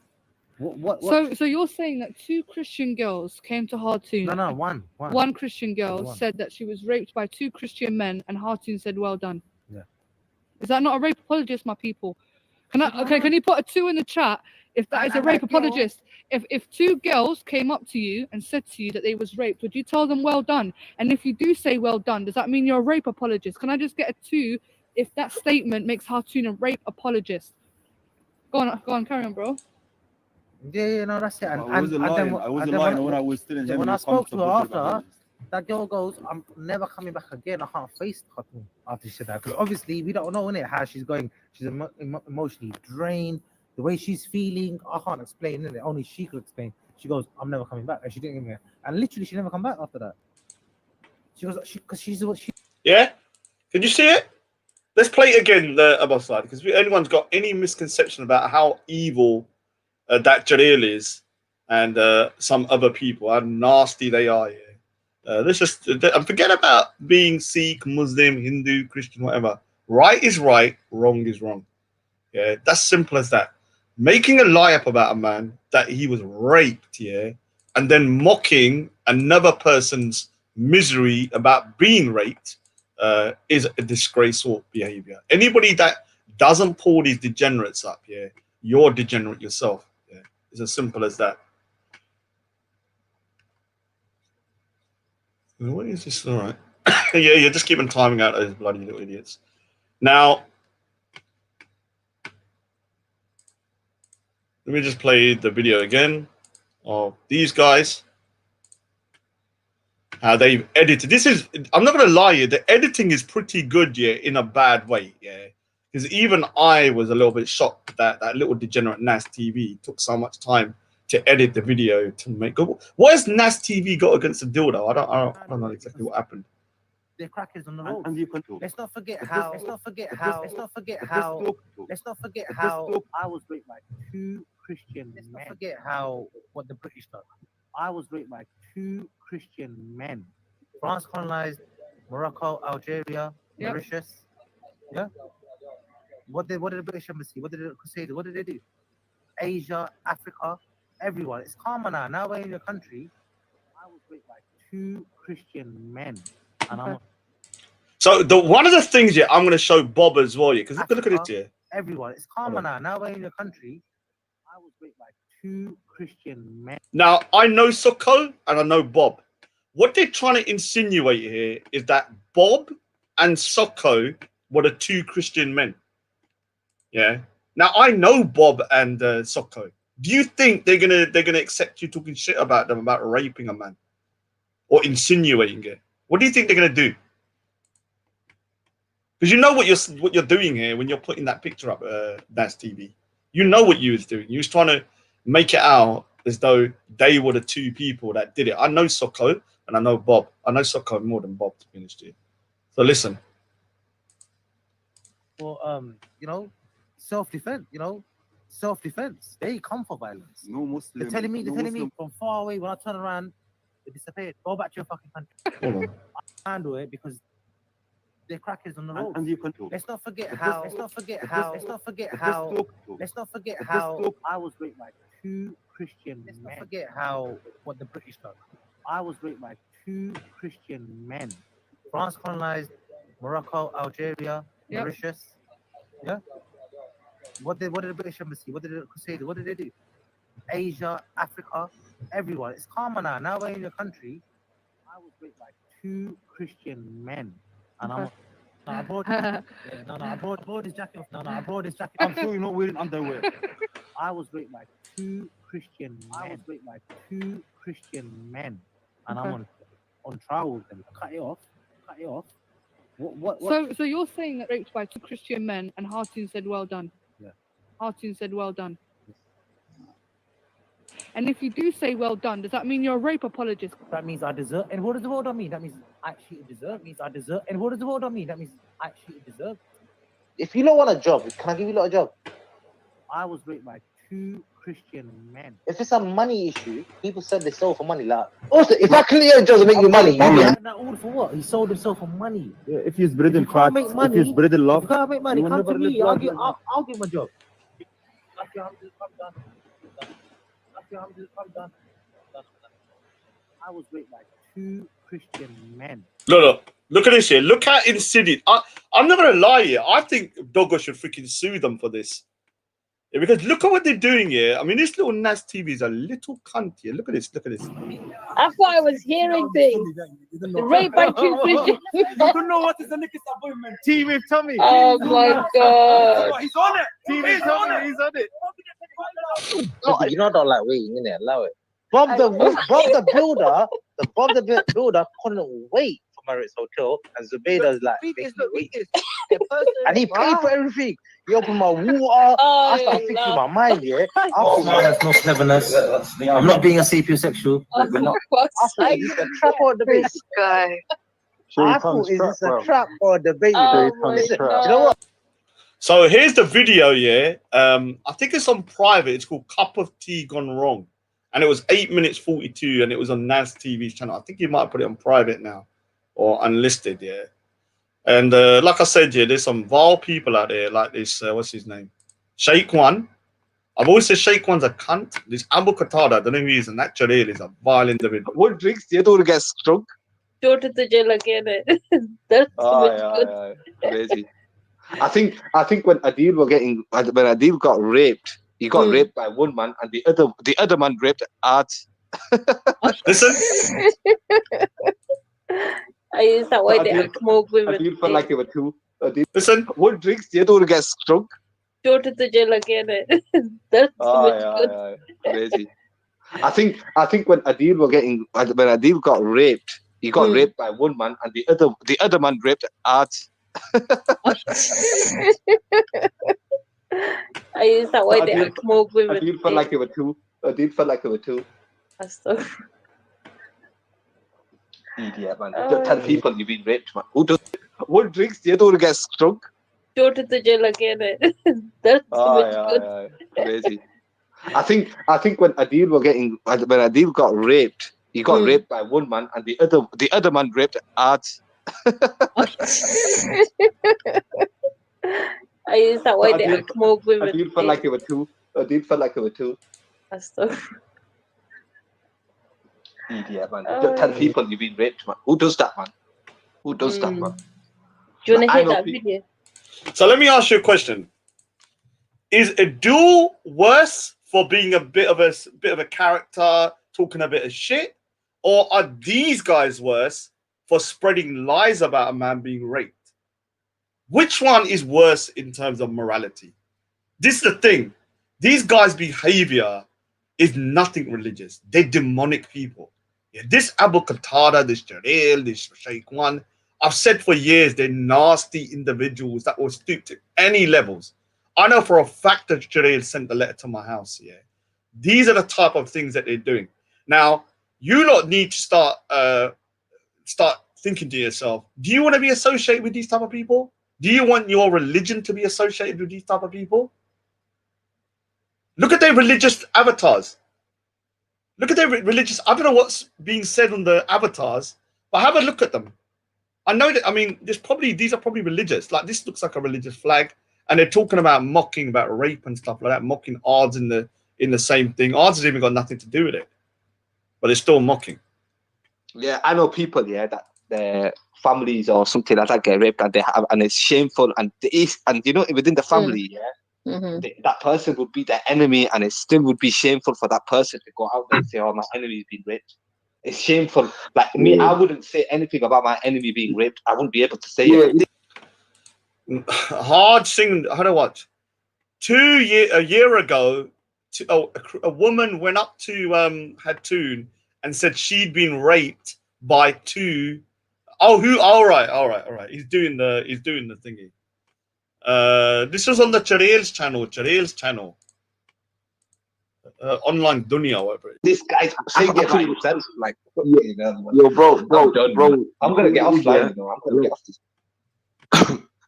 What? So you're saying that 2 Christian girls came to Hartoon? No, one. One Christian girl said that she was raped by 2 Christian men, and Hartoon said, "Well done." Yeah. Is that not a rape apologist, my people? Can you put a 2 in the chat If that is a rape apologist, if two girls came up to you and said to you that they was raped, would you tell them well done? And if you do say well done, does that mean you're a rape apologist? Can I just get a 2 if that statement makes Hartoon a rape apologist? Go on, carry on, bro. Yeah, no, that's it. And, I wasn't lying. I wasn't lying when I was telling him. When I spoke to her after, that girl goes, "I'm never coming back again. I can't face Hartoon," after she said that. Because obviously we don't know innit, how she's going. She's emotionally drained. The way she's feeling, I can't explain it. Only she could explain. She goes, "I'm never coming back," and she didn't even. And literally, she never come back after that. She goes, because she's what she. Yeah, can you see it? Let's play it again, the other side, because if anyone's got any misconception about how evil that Jalil is, and some other people, how nasty they are. Yeah, let's just forget about being Sikh, Muslim, Hindu, Christian, whatever. Right is right, wrong is wrong. Yeah, that's simple as that. Making a lie up about a man that he was raped, yeah, and then mocking another person's misery about being raped is a disgraceful behavior. Anybody that doesn't pull these degenerates up, yeah, you're degenerate yourself. Yeah, it's as simple as that. What is this? All right. Yeah, you're just keeping timing out those bloody little idiots. Now, let me just play the video again of these guys. How they've edited. This is, I'm not going to lie, the editing is pretty good, yeah, in a bad way, yeah. Because even I was a little bit shocked that that little degenerate NAS TV took so much time to edit the video to make good. What has NAS TV got against the dildo? I don't know exactly what happened. They're crackers on the road. And you can talk. Let's not forget how. Let's not forget how. Let's not forget how. Let's not forget how I was raped by 2 Christian men. Let's not forget how what the British done. I was raped by 2 Christian men. France colonized Morocco, Algeria, Mauritius. Yeah. What did the British embassy? What did the Crusaders? What did they do? Asia, Africa, everyone. It's calmer now. Now we're in your country. I was raped by 2 Christian men, and I'm. So one of the things, yeah, I'm going to show Bob as well, yeah, because look at this here. Everyone, it's calmer now. Now we're in your country. I was raped by 2 Christian men. Now I know Soko and I know Bob. What they're trying to insinuate here is that Bob and Soko were the 2 Christian men. Yeah. Now I know Bob and Soko. Do you think they're gonna accept you talking shit about them about raping a man or insinuating it? What do you think they're gonna do? Because you know what you're doing here when you're putting that picture up, NAS TV. You know what you was doing. You was trying to make it out as though they were the 2 people that did it. I know Soko and I know Bob. I know Soko more than Bob, to be honest with you. So listen. Well, you know, self-defense. You know, self-defense. They come for violence. No Muslim. They're telling me from far away. When I turn around, they disappeared. Go back to your fucking country. I handle it because they're crackers on the road. And you can talk. Let's not forget how. Let's not forget how. Let's not forget how. Let's not forget how I was raped by 2 Christian men. Let's not forget how what the British done. I was raped by 2 Christian men. France colonized Morocco, Algeria, Mauritius. Yeah. What did the British embassy? What did the Crusaders? What did they do? Asia, Africa, everyone. It's calmer now. Now we're in your country. I was raped by 2 Christian men, and I'm. I brought his jacket off. I brought his jacket. I'm sure you're not wearing underwear. I was raped by 2 Christian men. I was raped by 2 Christian men, and I'm on trial with them. Cut it off. Cut it off. What? So you're saying that raped by 2 Christian men, and Hartoon said, "Well done." Yeah. Hartoon said, "Well done." And if you do say well done, does that mean you're a rape apologist? That means I deserve. And what does the well done mean? That means I actually deserve. Means I deserve. And what does the well done mean? That means I actually deserve. If you don't want a job, can I give you a job? I was raped by 2 Christian men. If it's a money issue, people said they sold for money. Like, also, if I clear a job to make you money, all for what? He sold himself for money. Yeah, if he's breathing fat, if he's breathing love, you can't make money. Come to me. I'll give him a job. I was raped by 2 Christian men. Look at this here. Look how insidious. I'm not gonna lie here. I think Dogo should freaking sue them for this. Yeah, because look at what they're doing here. I mean, this little Nas TV is a little cunt here. Look at this. Look at this. I thought I was hearing things. Rape by two Christian. You don't know what is the next appointment. Tea with Tommy. Oh my god. He's on it. Tea with Tommy. He's on it. No, you know, don't like waiting, innit? Allow it. Bob the builder couldn't wait for Marriott's Hotel, and Zubaydah's like, wait. And he paid for everything. He opened my water. I started thinking in my mind, yeah. That's no cleverness. I'm not being a sapiosexual. Oh, We're not. I thought it's a trap or a debate. This guy. I thought it's a trap or a debate. Oh, You know what? So here's the video, yeah. I think it's on private. It's called Cup of Tea Gone Wrong. And it was 8 minutes 42, and it was on Nas TV's channel. I think you might put it on private now or unlisted, yeah. And like I said, yeah, there's some vile people out there like this, what's his name? Sheikh One. I've always said Sheikh One's a cunt. This Abu Qatada, I don't know who he is, and that Jalil is a vile individual. What drinks do you don't get drunk? Go to the jail again. That's Yeah. Crazy. I think when Adil got raped, he got raped by one man, and the other man raped Art. Listen. Is that why they smoke women? Adil felt like they were two. Listen. What drinks do you don't get drunk? Go to the jail again. That's Yeah. Crazy. I think when Adil got raped, he got raped by one man, and the other man raped Art. Is that why they smoke women? Adil felt like they were two. That's so. Idiot, man. Don't tell people you've been raped, man. Who does? What drinks do you don't get drunk? Go to the jail again. That's Yeah. Crazy. I think when Adil got raped, he got raped by one man, and the other man raped Art. Is that why they smoke women? Adil felt like they were two. That's so. Idiot, man. Don't tell people you've been raped, man. Who does that, man? Man? Do you want to hear that video? So let me ask you a question. Is Abdul worse for being a bit of a character, talking a bit of shit? Or are these guys worse for spreading lies about a man being raped? Which one is worse in terms of morality? This is the thing. These guys' behavior is nothing religious. They're demonic people. Yeah, this Abu Qatada, this Jalil, this Sheikh One, I've said for years, they're nasty individuals that will stoop to any levels. I know for a fact that Jalil sent the letter to my house. Yeah, these are the type of things that they're doing. Now, you lot need to start thinking to yourself, do you want to be associated with these type of people? Do you want your religion to be associated with these type of people? Look at their religious avatars. Look at their religious. I don't know what's being said on the avatars, but have a look at them. I know that. I mean, these are probably religious. Like this looks like a religious flag, and they're talking about mocking about rape and stuff like that, mocking odds in the same thing. Odds has even got nothing to do with it, but they're still mocking. Yeah, I know people. Yeah, that their families or something like that get raped, and it's shameful, and you know within the family, yeah. That person would be their enemy, and it still would be shameful for that person to go out there and say, "Oh, my enemy's been raped." It's shameful. Like me, I wouldn't say anything about my enemy being raped. I wouldn't be able to say it. Hard thing. How do what? A year ago, a woman went up to Hattoon and said she'd been raped by two. Oh, who? All right. He's doing the thingy. This was on the Jalil's channel. Online Dunya, whatever. This guy's saying it by himself, like, yo, bro. I'm gonna get offline. You know, I'm gonna get off this.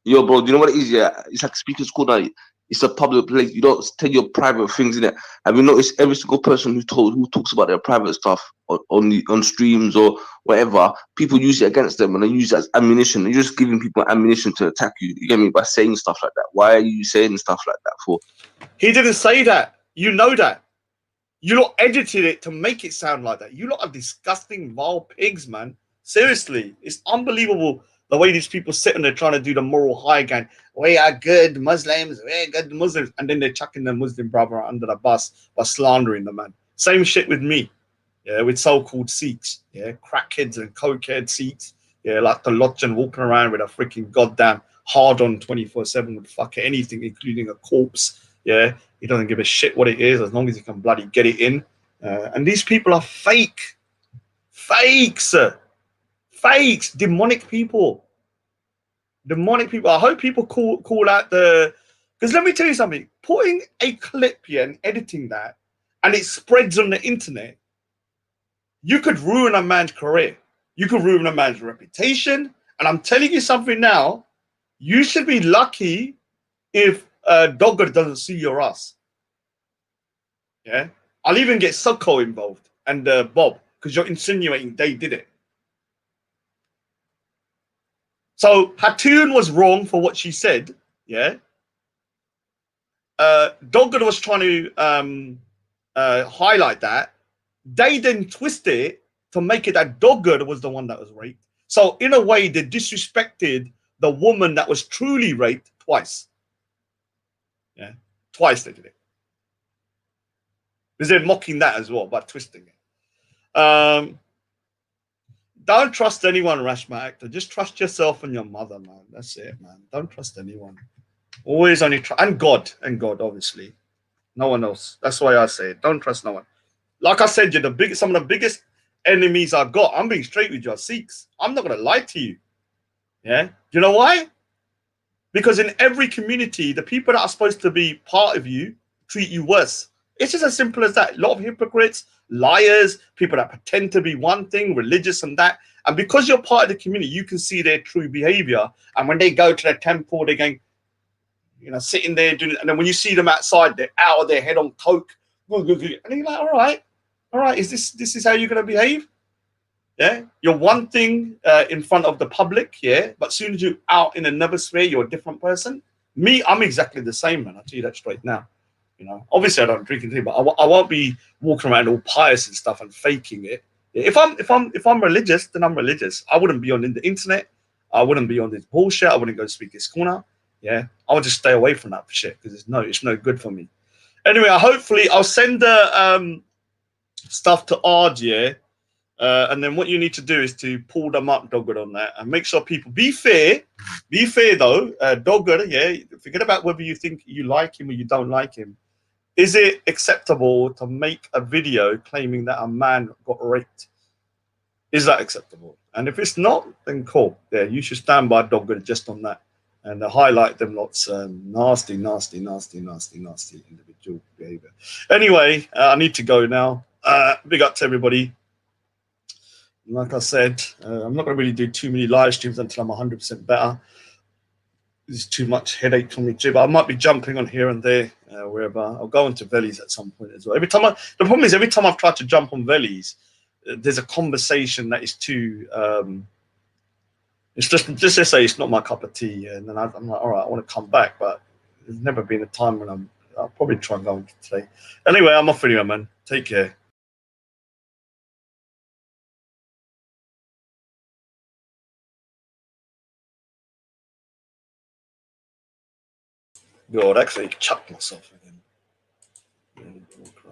Yo, bro, do you know what it is? Yeah, it's like speaking school now. It's a public place. You don't tell your private things in it. Have you noticed every single person who talks about their private stuff on streams or whatever, people use it against them and they use it as ammunition. You're just giving people ammunition to attack you. You get me? By saying stuff like that. Why are you saying stuff like that for? He didn't say that. You know that. You lot edited it to make it sound like that. You lot are disgusting, vile pigs, man. Seriously, it's unbelievable The way these people sitting there trying to do the moral high ground. We are good Muslims, we're good Muslims. And then they're chucking the Muslim brother under the bus by slandering the man. Same shit with me. Yeah, with so-called Sikhs. Yeah, crackheads and cokehead Sikhs. Yeah, like the lodging walking around with a freaking goddamn hard on 24/7 with fucking anything, including a corpse. Yeah, he doesn't give a shit what it is as long as he can bloody get it in. And these people are fake. Fakes. Fakes. Demonic people. Demonic people. I hope people call out the... Because let me tell you something. Putting a clip here and editing that, and it spreads on the internet, you could ruin a man's career. You could ruin a man's reputation. And I'm telling you something now. You should be lucky if Dogger doesn't see your ass. Yeah? I'll even get Sukko involved and Bob, because you're insinuating they did it. So Hatun was wrong for what she said. Yeah? Dogger was trying to highlight that. They then twist it to make it that Dogger was the one that was raped. So in a way, they disrespected the woman that was truly raped twice. Yeah, twice they did it. Because they're mocking that as well by twisting it. Don't trust anyone, Rashma actor. Just trust yourself and your mother, man. That's it, man. Don't trust anyone. Always only trust, and God, obviously. No one else. That's why I say it. Don't trust no one. Like I said, you're some of the biggest enemies I've got. I'm being straight with you, are Sikhs. I'm not gonna lie to you. Yeah. You know why? Because in every community, the people that are supposed to be part of you treat you worse. It's just as simple as that. A lot of hypocrites, liars, people that pretend to be one thing, religious and that. And because you're part of the community, you can see their true behavior. And when they go to the temple, they're going, you know, sitting there doing it. And then when you see them outside, they're out of their head on coke. And you're like, all right, is this is how you're going to behave? Yeah, you're one thing in front of the public, yeah, but as soon as you're out in another sphere, you're a different person. Me, I'm exactly the same, man. I'll tell you that straight now. You know, obviously I don't drink anything, but I won't be walking around all pious and stuff and faking it. If I'm religious, then I'm religious. I wouldn't be on the internet. I wouldn't be on this bullshit. I wouldn't go speak this corner. Yeah, I would just stay away from that shit because it's no good for me. Anyway, hopefully I'll send the stuff to Ard, yeah. And then what you need to do is to pull them up, Dogger, on that, and make sure people be fair. Be fair though, Dogger. Yeah, forget about whether you think you like him or you don't like him. Is it acceptable to make a video claiming that a man got raped? Is that acceptable? And if it's not, then cool. Yeah, you should stand by Dogger just on that and highlight them lots nasty individual behavior. Anyway, I need to go now. Big up to everybody. Like I said, I'm not going to really do too many live streams until I'm 100% better. There's too much headache for me too, but I might be jumping on here and there, wherever. I'll go into Vellies at some point as well. The problem is every time I've tried to jump on Vellies, there's a conversation that is too, it's just to say it's not my cup of tea. And then I'm like, all right, I want to come back, but there's never been a time when I'll probably try and go on today. Anyway, I'm off anyway, man. Take care. God, actually chucked myself.